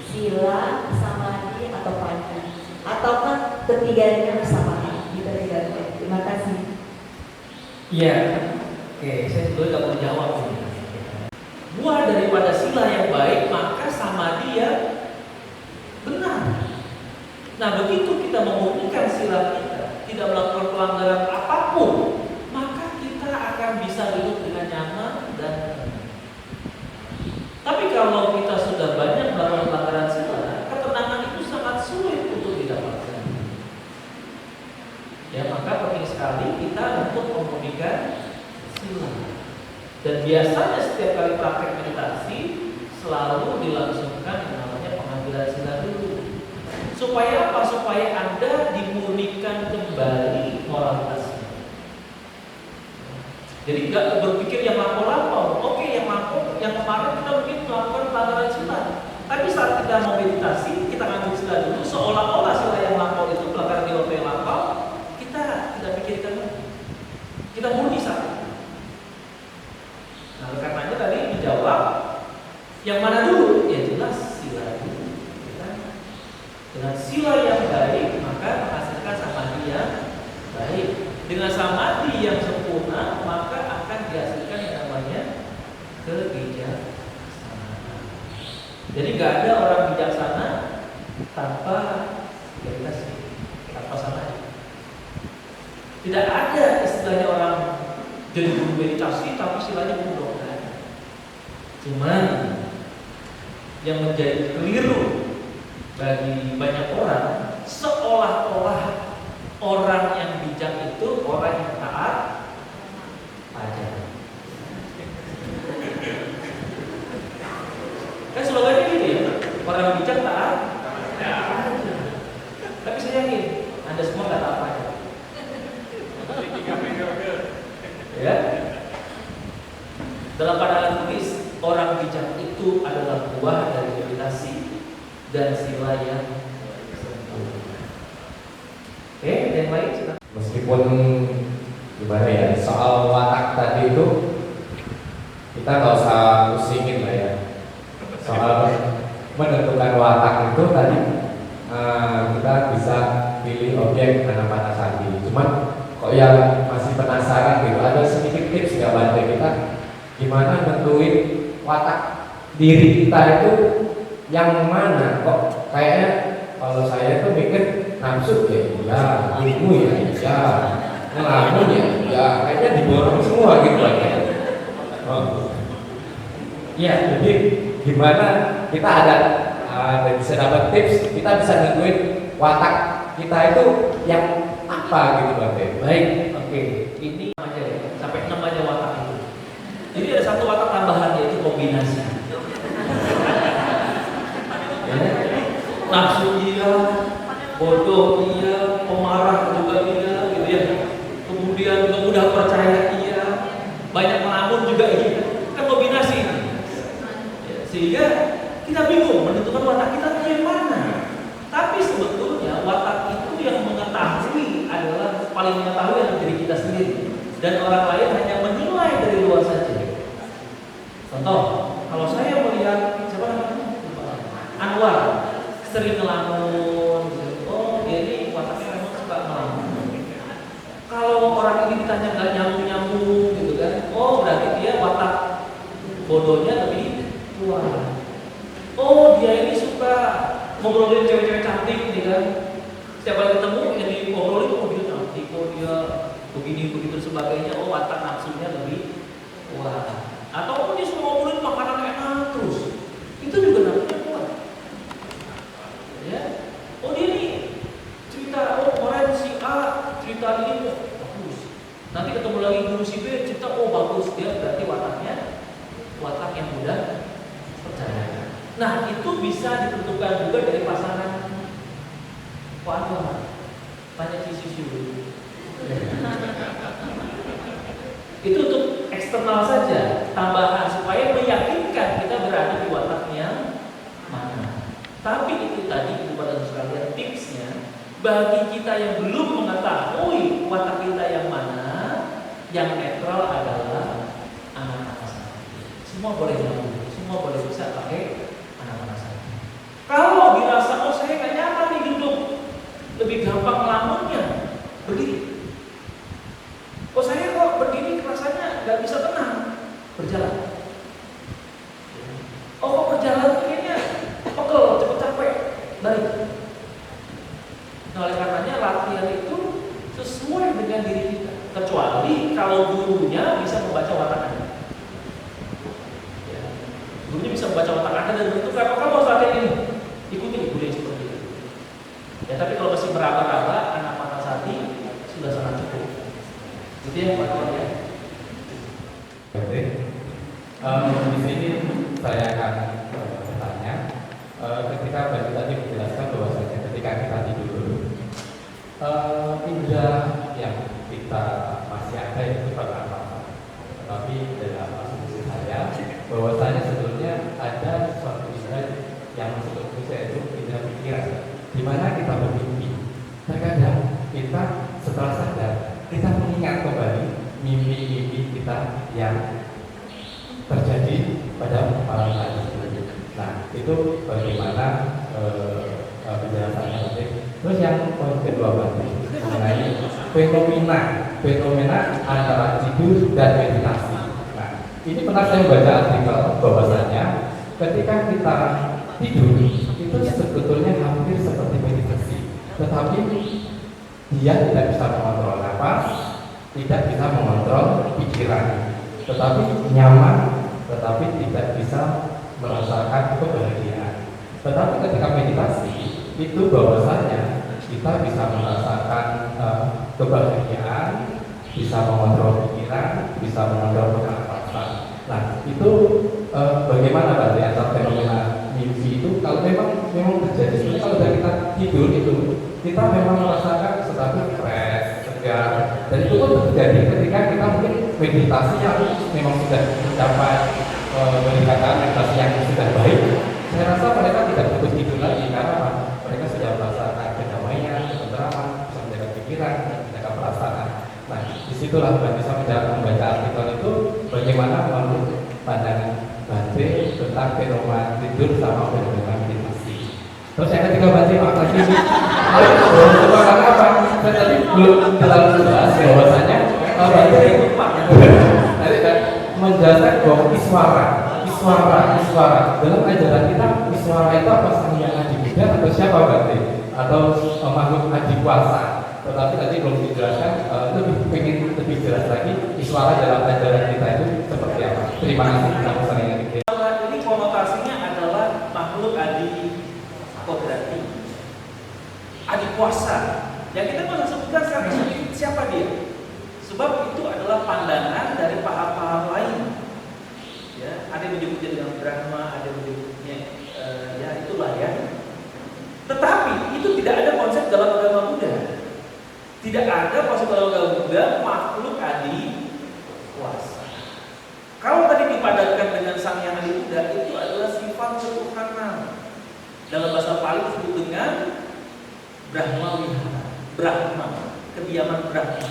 sila, samadhi, atau pancana, ataukah ketiganya bersamaan? Kita tidak tahu. Terima kasih. Iya, oke, saya sebetulnya nggak mau jawab ini. Buah daripada sila yang baik, maka samadhi yang benar. Nah, begitu kita memurnikan sila kita, tidak melakukan pelanggaran apapun, maka kita akan bisa duduk dengan nyaman dan tenang. Tapi kalau kita sudah banyak melakukan pelanggaran sila, ketenangan itu sangat sulit untuk didapatkan. Ya, maka penting sekali kita untuk memurnikan sila. Dan biasanya setiap kali praktek meditasi selalu dilangsungkan yang namanya pengambilan sila dulu. Supaya apa? Supaya Anda dimurnikan kembali moralitasnya. Jadi nggak berpikir yang lampau-lampau. Oke, yang lampau, yang kemarin kita mungkin melakukan pelanggaran sila. Tapi saat kita mau meditasi, kita ngambil sila dulu, seolah-olah sila yang lampau itu pelanggaran di waktu yang lampau, kita tidak pikirkan lagi. Kita murni saat itu. Nah, karenanya tadi dijawab yang mana dulu? Ya jelas sila dulu. Dengan sila yang baik, maka menghasilkan samadhi yang baik. Dengan samadhi yang sempurna, maka akan dihasilkan yang namanya kebijaksanaan. Jadi nggak ada orang bijaksana tanpa meditasi, tanpa samadhi. Tidak ada istilahnya orang jadi guru meditasi tapi silanya bodoh. Cuman yang menjadi keliru bagi banyak orang, seolah-olah orang yang bijak itu orang yang taat pajak. Kan slogannya gitu ya, orang bijak taat pajak. Tapi saya yakin Anda semua nggak taat pajak. Ya. Dalam pandangan Buddhis, orang bijak itu adalah buah dari meditasi dan sila yang sempurna. Oke, yang lain silakan. Meskipun gimana ya, soal watak tadi itu kita nggak usah pusingin lah ya. Soal menentukan watak itu tadi kita bisa pilih objek Anapanasati. Cuman kok yang masih penasaran gitu, ada sedikit tips nggak Bante kita gimana nentuin watak diri kita itu yang mana? Kok kayaknya kalau saya tuh mikir nafsu ya, iya, ilmu ya, iya, ngelamun ya, iya, kayaknya diborong semua gitu aja. Oh. Ya, jadi gimana kita ada bisa dapat tips, kita bisa nentuin watak kita itu yang apa gitu Bante. Baik, oke. Ini aja ya, sampai 6 aja watak itu. Jadi ada satu watak tambahan yaitu kombinasi. Ya. Nafsu iya, bodoh iya, pemarah juga iya, gitu ya. Kemudian juga mudah percaya iya, banyak melamun juga iya. Kan kombinasi ini. Ya, sehingga kita bingung menentukan watak kita yang mana. Tapi sebetulnya watak itu yang mengetahui adalah paling mengetahui adalah diri kita sendiri, dan orang lain hanya menilai dari luar saja. Contoh, kalau saya melihat siapa namanya Anwar sering ngelamun, oh dia ini wataknya memang suka ngelamun. Kalau bodohnya lebih kuat. Oh dia ini suka ngobrolin cewek-cewek cantik nih kan. Setiap kali ketemu yang diobrolin, oh dia cantik, oh dia begini begitu sebagainya. Oh watak nafsunya lebih kuat. Atau oh dia suka ngobrolin makanan enak terus, itu juga nafsunya kuat. Ya. Oh dia nih cerita, oh orang si A cerita ini, oh bagus. Nanti ketemu lagi guru si B cerita, oh bagus, dia berarti wataknya watak yang mudah percaya. Nah itu bisa ditentukan juga dari pasangan. Waduh, tanya Cici dulu. Itu untuk eksternal saja, tambahan supaya meyakinkan kita berada di wataknya mana. Tapi itu tadi kepada sekalian tipsnya bagi kita yang belum mengetahui watak kita yang mana, yang netral adalah anak-anak saja. Semua boleh nyambung, semua boleh bisa pakai anak-anak saja. Kalau dirasa oh saya nggak nyaman nih duduk, lebih gampang ngelamunnya berdiri. Oh saya kok berdiri rasanya nggak bisa tenang, berjalan. Oh kok berjalan kayaknya pegel, cepet capek, balik. Nah oleh karenanya latihan itu sesuai dengan diri kita. Kecuali kalau gurunya bisa membaca watak Anda. Ya. Gurunya bisa membaca watak Anda dan menentukan apakah mau latihan ini. Ikuti guru yang seperti itu. Ya tapi kalau masih meraba-raba, anak mata sapi sudah sangat cukup. Itu yang pertama ya. Oke. Di sini saya akan bertanya. Ketika Mbak tadi menjelaskan bahwasanya ketika kita tidur, indera yang kita masih ada itu pernapasan. Tetapi dalam asumsi saya, bahwasanya sebetulnya ada suatu indera yang masuk ke tubuh saya itu indera pikiran, di mana kita bermimpi. Terkadang kita setelah sadar kita mengingat kembali mimpi-mimpi kita yang terjadi pada malam hari. Nah, itu bagaimana penjelasannya nanti. Terus yang poin kedua berarti mengenai fenomena antara tidur dan meditasi. Nah, ini pernah saya baca artikel bahwasanya ketika kita tidur itu sebetulnya hampir seperti meditasi, tetapi dia tidak bisa mengontrol nafas, tidak bisa mengontrol pikiran, tetapi nyaman, tetapi tidak bisa merasakan kebahagiaan. Tetapi ketika meditasi itu bahwasanya kita bisa merasakan kebahagiaan, bisa mengontrol pikiran, bisa mengontrol pernapasan. Nah itu bagaimana Pak di antara fenomena mimpi itu kalau memang terjadi sebenarnya kalau kita tidur itu kita memang merasakan stabil fresh, segar, dan itu pun terjadi ketika kita mungkin meditasi yang memang sudah mencapai meningkatkan meditasi yang sudah baik. Saya rasa mereka tidak butuh tidur lagi karena apa? Mereka sudah merasakan kedamaian, ketentraman, bisa menjaga pikiran, menjaga perasaan. Nah, disitulah bisa membaca artikel itu bagaimana menurut pandangan Bante tentang fenomena tidur sama fenomena meditasi. Terus yang ketiga Bante makasih. Karena apa? Saya tadi belum terlalu jelas bahwasanya Bante tadi kan menjelaskan bahwa iswara dalam ajaran kita iswara itu apa sang yang adi buddha atau siapa Bante atau makhluk adi kuasa. Tetapi tadi belum dijelaskan, lebih jelas lagi iswara dalam ajaran kita itu seperti apa. Terima kasih atas pertanyaan ini. Ini konotasinya adalah makhluk adi kodrati, adi kuasa. Yang kita mau sebutkan sekarang siapa dia? Sebab itu adalah pandangan dari paham-paham lain. Ya, ada yang menyebutnya dengan Brahma, ada yang menyebutnya ya itulah ya. Tetapi itu tidak ada konsep dalam agama Buddha. Tidak ada konsep dalam agama Buddha makhluk adi kuasa. Kalau tadi dipadankan dengan Sang Yang Adi Buddha, itu adalah sifat ketuhanan. Dalam bahasa Pali disebut dengan Brahma Wihara, Brahma, kediaman Brahma.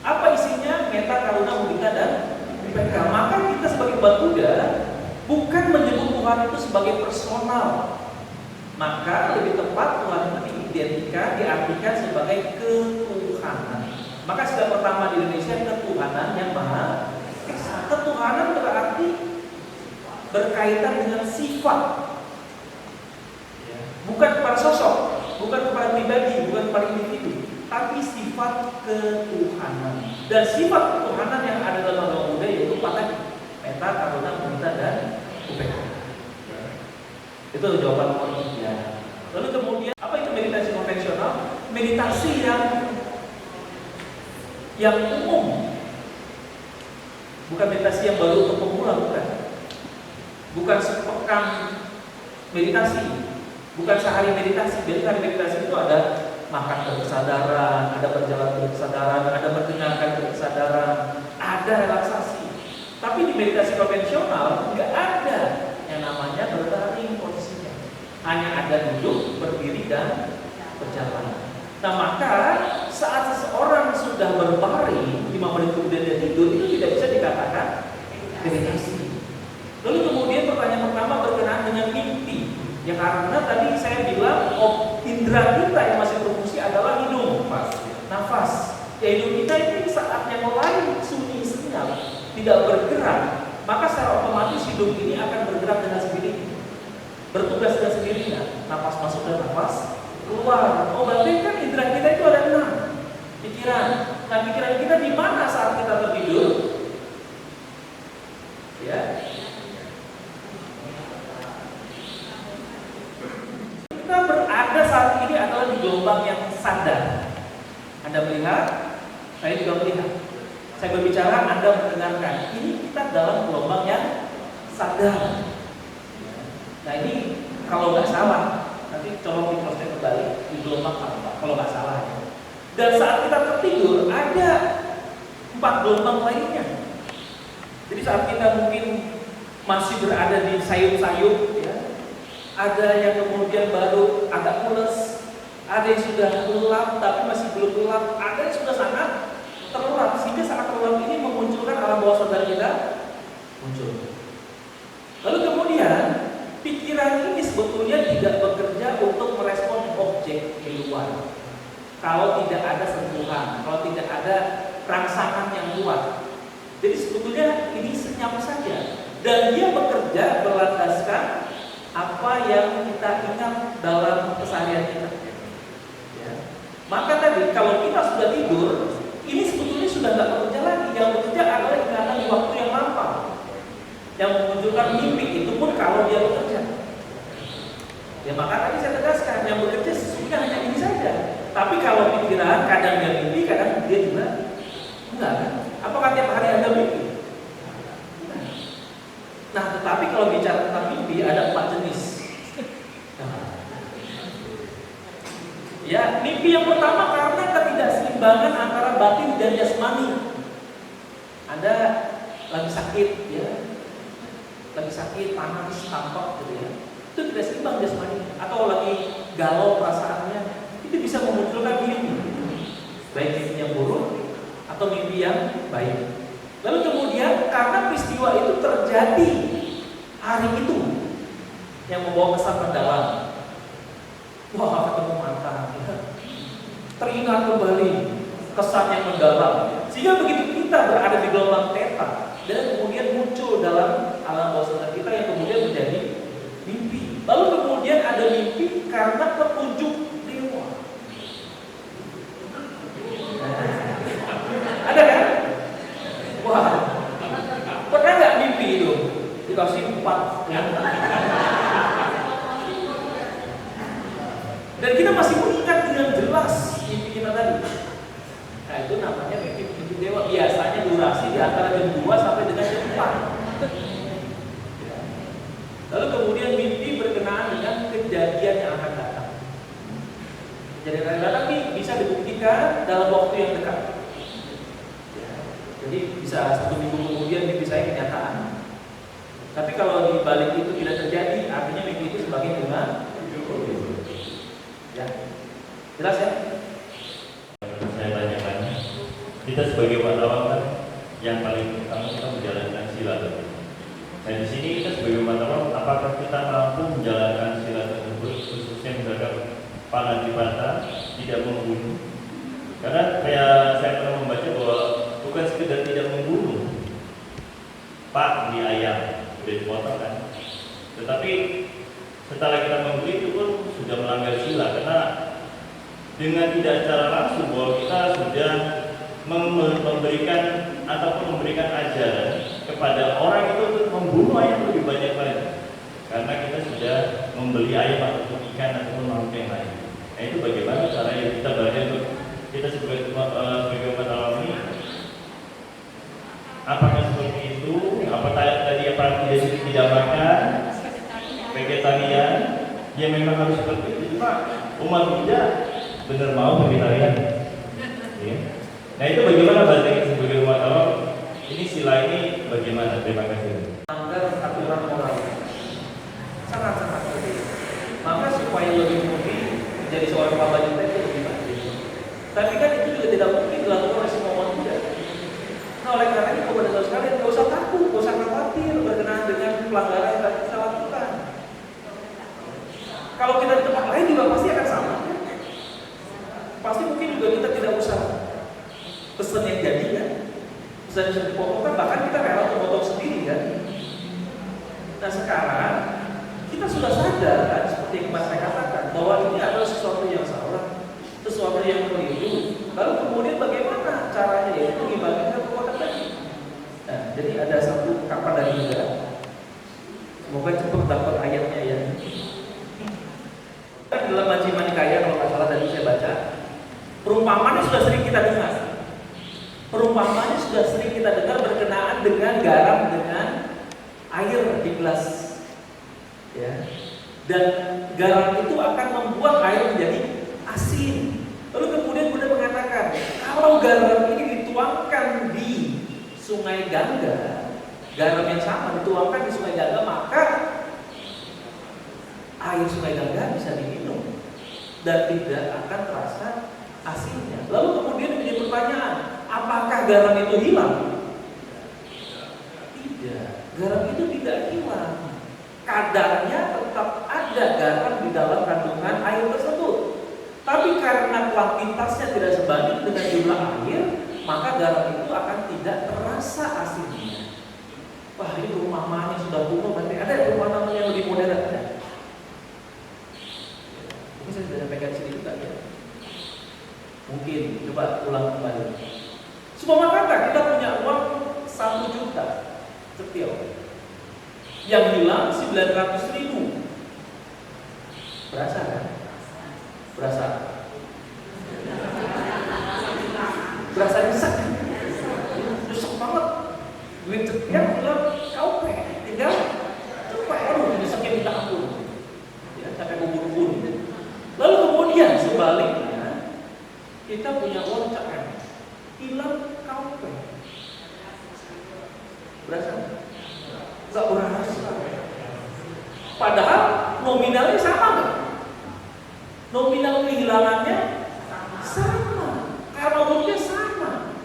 Apa isinya? Metta, Karuna, Mudita, dan Upekka. Maka kita sebagai umat Buddha bukan menyebut Tuhan itu sebagai personal. Maka lebih tepat Tuhan itu diartikan sebagai ketuhanan. Maka istilah pertama di Indonesia ketuhanan yang maha esa. Ketuhanan berarti berkaitan dengan sifat, ya. Bukan kepada sosok, bukan kepada pribadi, bukan kepada individu, tapi sifat ketuhanan. Dan sifat ketuhanan yang ada dalam Agama Buddha yaitu empat tadi: metta, karuna, mudita, dan upekkha. Itu jawaban nomor 3. Lalu kemudian apa itu meditasi konvensional? Meditasi yang umum, bukan meditasi yang baru untuk pemula, bukan sepekan meditasi, bukan sehari meditasi. Jadi hari meditasi itu ada makan berkesadaran, ada berjalan berkesadaran, ada mendengarkan berkesadaran, ada relaksasi. Tapi di meditasi konvensional nggak ada yang namanya berbaring posisinya, hanya ada duduk, berdiri, dan berjalan. Nah, maka saat seseorang sudah berbaring 5 menit kemudian dia tidur, itu tidak bisa dikatakan meditasi. Lalu kemudian pertanyaan pertama berkenaan dengan mimpi. Ya karena tadi saya bilang indera kita yang masih berfungsi adalah hidung, nafas. Ya hidung kita ini saatnya mulai sunyi senyap, tidak bergerak, maka secara otomatis hidung ini akan bergerak dengan sendirinya, bertugas dengan sendirinya. Nafas masuk dan nafas keluar. Oh berarti kan indera kita itu ada 6. Pikiran. Nah pikiran kita di mana saat kita tertidur? Ya. Kita berada saat ini adalah di gelombang yang sadar. Anda melihat, saya juga melihat. Saya berbicara, Anda mendengarkan. Ini kita dalam gelombang yang sadar. Nah ini kalau nggak salah, nanti colong di proses kembali di gelombang apa? Kalau nggak salah. Dan saat kita tertidur ada 4 gelombang lainnya. Jadi saat kita mungkin masih berada di sayup-sayup, ya, ada yang kemudian baru agak pules, ada yang sudah lelap tapi masih belum lelap, ada yang sudah sangat terlelap. Sehingga saat terlelap ini memunculkan alam bawah sadar kita muncul. Lalu kemudian pikiran ini sebetulnya tidak bekerja untuk merespon objek di luar. Kalau tidak ada sentuhan, kalau tidak ada rangsangan yang kuat. Jadi sebetulnya ini senyap saja. Dan dia bekerja berlandaskan apa yang kita ingat dalam keseharian kita. Ya. Maka tadi kalau kita sudah tidur, ini sebetulnya sudah tidak bekerja lagi. Yang bekerja adalah ingatan di waktu yang lampau, yang memunculkan mimpi. Itu pun kalau dia bekerja. Ya maka tadi saya tegaskan, yang bekerja sesungguhnya hanya ini saja. Tapi kalau pikiran kadang dia mimpi, kadang dia juga enggak kan? Apakah tiap hari ada mimpi? Nah, tetapi kalau bicara tentang mimpi ada 4 jenis. Ya, mimpi yang pertama karena ketidakseimbangan antara batin dan jasmani. Anda lagi sakit, ya, lagi sakit, panas, tampak, gitu ya. Itu tidak seimbang jasmani. Atau lagi galau perasaannya, itu bisa memunculkan mimpi, baik mimpi yang buruk atau mimpi yang baik. Lalu kemudian karena peristiwa itu terjadi hari itu yang membawa kesan mendalam. Wah, ketemu mantan, ya. Teringat kembali kesan yang mendalam. Sehingga begitu kita berada di gelombang theta dan kemudian muncul dalam alam bawah sadar kita yang kemudian menjadi mimpi. Lalu kemudian ada mimpi karena petunjuk dewa. Ada kan? Wah, pernah nggak mimpi itu dikasih 4 ya? Dan kita masih mengingat dengan jelas mimpi kita tadi. Nah itu namanya mimpi dewa. Biasanya durasi di antara jam 2 sampai dengan jam 4. Lalu kemudian mimpi berkenaan dengan kejadian yang akan datang. Kejadian yang akan datang ini bisa dibuktikan dalam waktu yang dekat. Jadi bisa 1 minggu kemudian mimpi saya kenyataan. Tapi kalau di balik itu tidak terjadi, artinya mimpi itu sebagai bunga. Ya, jelas ya? Saya tanyakan, kita sebagai wartawan yang paling pertama kita menjalankan sila tersebut. Nah di sini kita sebagai wartawan, apakah kita mampu menjalankan sila tersebut, khususnya menjaga panadipata tidak membunuh? Karena saya pernah membaca bahwa bukan sekedar tidak membunuh, Pak, beli ayam, sudah dipotong kan. Tetapi setelah kita membeli itu pun sudah melanggar sila, karena dengan tidak secara langsung bahwa kita sudah memberikan ataupun memberikan ajaran kepada orang itu untuk membunuh ayam lebih banyak lagi, karena kita sudah membeli ayam ataupun ikan ataupun makhluk yang lain. Nah itu bagaimana caranya kita belajar untuk kita sebagai umat Allah ini, apakah seperti itu? Apa tadi apa tidak makan, vegetarian? Ya memang harus seperti itu. Cuma umat Buddha benar mau vegetarian. Ya. Nah itu bagaimana bahasanya sebagai umat Allah? Ini sila ini bagaimana? Terima kasih. Melanggar aturan moral, sangat-sangat penting. Maka supaya lebih mudah menjadi seorang hamba itu lebih baik. Tapi kan itu juga tidak mungkin dilakukan oleh semua manusia. Nah oleh karena itu kepada sekalian nggak usah takut, nggak usah khawatir berkenaan dengan pelanggaran yang akan kita lakukan. Kalau kita di tempat lain juga pasti akan sama. Pasti mungkin juga kita tidak usah pesan yang jadi kan, pesan yang dipotongkan, bahkan kita rela untuk potong sendiri kan. Nah sekarang kita sudah sadar kan, seperti yang kemarin saya katakan, bahwa ini adalah sesuatu yang salah, sesuatu yang keliru. Lalu kemudian bagaimana caranya, yaitu mengimbangi kekuatan tadi. Nah, jadi ada satu kapan dari juga. Semoga cepat dapat ayatnya ya. Dalam Majjhima Nikaya kalau nggak salah tadi saya baca, perumpamaan sudah sering kita dengar. Perumpamaan sudah sering kita dengar berkenaan dengan garam dengan air di gelas. Ya. Dan garam itu akan membuat air menjadi asin. Lalu kemudian Buddha mengatakan, kalau garam ini dituangkan di Sungai Gangga, garam yang sama dituangkan di Sungai Gangga, maka air Sungai Gangga bisa diminum dan tidak akan terasa asinnya. Lalu kemudian menjadi pertanyaan, apakah garam itu hilang? Tidak, garam itu tidak hilang. Kadarnya tetap ada garam di dalam kandungan air tersebut. Tapi karena kuantitasnya tidak sebanding dengan jumlah air, maka garam itu akan tidak terasa asinnya. Wah, ini perumpamaan yang sudah kuno, berarti ada perumpamaan yang lebih modern ya? Ini saya sudah sampaikan di sini juga ya. Mungkin coba ulang kembali. Supaya kata kita punya uang 1 juta cetil, yang hilang 900.000. Berasa kan? Berasa. Berasa nyesek. Nyesek banget. Duit cetil hilang kaupe. Tinggal coba aduh nyeseknya minta ampun. Ya, sampai kubur-kubur. Lalu kemudian sebaliknya kita punya uang CM, hilang kaupe. Berasa? Gak berasa. Padahal nominalnya sama nggak? Nominal kehilangannya sama, karma buruknya sama.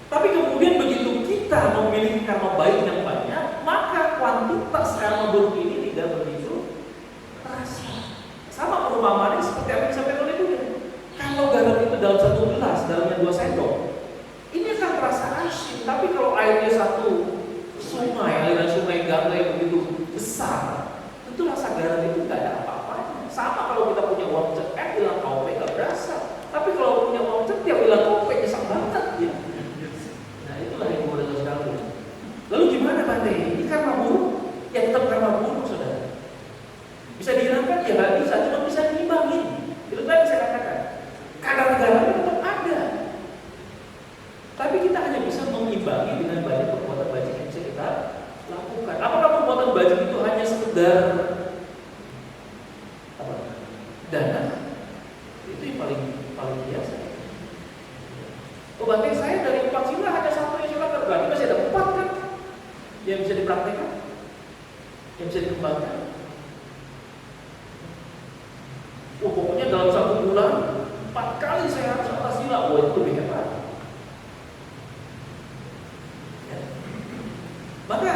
Tapi kemudian begitu kita memiliki karma baik yang banyak, maka kuantitas karma buruk ini tidak begitu terasa. Sama perumpamaannya seperti apa yang disampaikan oleh Buddha. Kalau garam itu dalam 1 gelas, dalamnya 2 sendok, ini akan terasa asin. Tapi kalau airnya satu sungai, aliran Sungai Gangga yang begitu besar, tentu rasa garam itu nggak ada apa-apanya. Sama kalau kita punya uang cetek, hilang kaupe nggak berasa. Tapi kalau punya uang cetek, hilang kaupe nyesek banget ya. Nah itulah yang boleh sekali. Lalu gimana Bante? Ini karma buruk? Ya tetap karma buruk saudara. Bisa dihilangkan? Ya nggak bisa, cuma bisa diimbangin. Itu tadi saya katakan. Kadar garamnya tetap ada. Tapi kita hanya bisa mengimbangi dengan banyak perbuatan baik yang bisa kita lakukan. Apakah perbuatan baik itu hanya sekedar apa? Dana? Itu yang paling biasa. Oh, Bante, saya dari 4 sila hanya 1 yang silakan. Berarti masih ada 4 kan? Yang bisa dipraktekkan, yang bisa dikembangkan. Oh, pokoknya dalam 1 bulan 4 kali saya harus atas sila. Oh, itu lebih hebat. Ya. Maka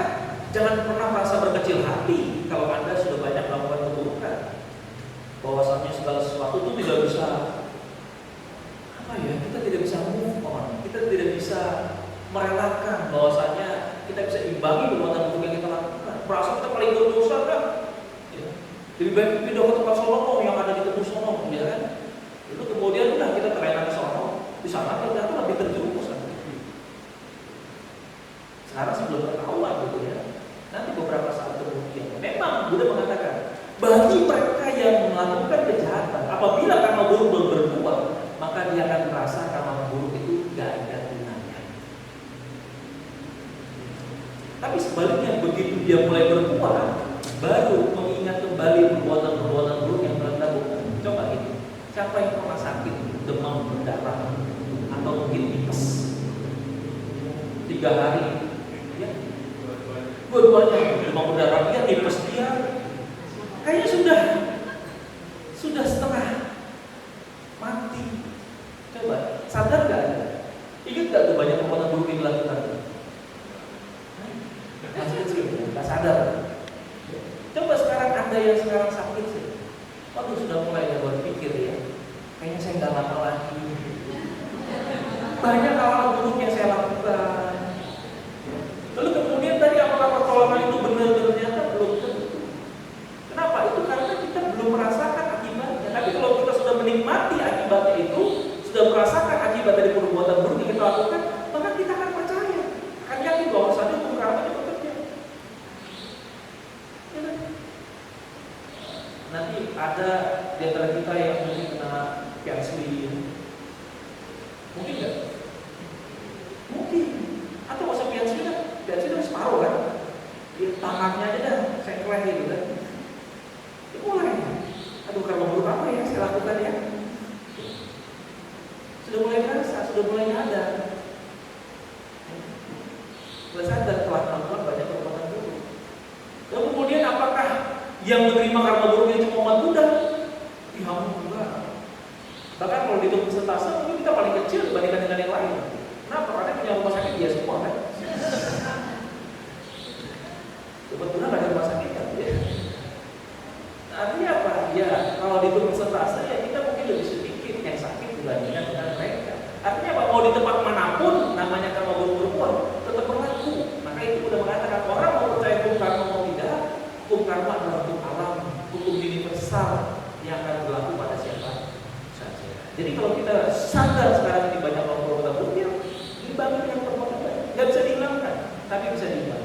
jangan pernah merasa berkecil hati kalau Anda sudah banyak melakukan keburukan. Bahwasanya segala sesuatu itu tidak bisa apa ya? Kita tidak bisa move on. Kita tidak bisa merelakan bahwasanya kita bisa imbangi perbuatan buruk yang kita lakukan. merasa kita paling berdosa kan? Ya. Lebih baik pindah ke tempat sono yang ada di tembus sono, ya kan? Itu kemudian udah kita terlena di sono, di sana ternyata lebih terjerumus kan? Sekarang sebelum ketahuan gitu ya. Nanti beberapa saat kemudian, memang Buddha mengatakan bagi mereka yang melakukan kejahatan, apabila karma buruk belum berbuat, maka dia akan merasa karma buruk itu gak ada gunanya. Tapi sebaliknya begitu dia mulai berbuat, baru mengingat kembali perbuatan-perbuatan buruk yang telah dilakukan. Coba ini, siapa yang pernah sakit demam berdarah atau mungkin tipes 3 hari? Ya, dua-duanya demam berdarah dia, tipes dia, kayaknya sudah setengah mati. Coba sadar gak? Ingat gak tuh banyak perbuatan buruk yang dilakukan? Masih kecil, nggak sadar. Coba sekarang Anda yang sekarang sakit sih, waduh sudah mulai ya berpikir ya, kayaknya saya nggak lama lagi. Banyak hal buruk yang saya lakukan. Lalu kemudian tadi apakah pertolongan itu benar? Ternyata belum tentu. Kenapa? Itu karena kita belum merasakan akibatnya. Tapi kalau kita sudah menikmati akibatnya itu, sudah merasakan akibat dari perbuatan buruk yang kita lakukan, maka kita akan percaya, akan yakin bahwa saja hukum karma itu bekerja. Ya kan? Nanti ada di antara kita yang mungkin kena cancer, mungkin nggak? Mungkin. Atau nggak usah cancer separuh kan? Di tangannya aja dah, saya keren gitu kan? Ya mulai. Aduh, karma buruk apa ya saya lakukan ya? Sudah mulai merasa, sudah mulai nyadar. Sudah sadar telah melakukan banyak perbuatan buruk. Dan kemudian apakah yang menerima karma buruknya cuma umat Buddha? Ya enggak. Bahkan kalau dihitung persentase mungkin kita paling kecil dibandingkan dengan yang lain. Kenapa? Karena punya rumah sakit dia semua kan? Kebetulan ada rumah sakit kan? Ya. Artinya apa? Ya kalau dihitung persentase ya kita mungkin lebih sedikit yang sakit dibandingkan dengan mereka. Artinya apa? Mau di tempat manapun namanya karma buruk berbuat tetap berlaku. Maka itu udah mengatakan orang mau percaya hukum karma mau tidak, hukum karma adalah hukum alam, hukum universal yang akan berlaku pada siapa saja. Jadi kalau kita sadar sekarang ini banyak orang perbuatan buruk, ya dibangun yang perbuatan baik, nggak bisa dihilangkan, tapi bisa dibangun.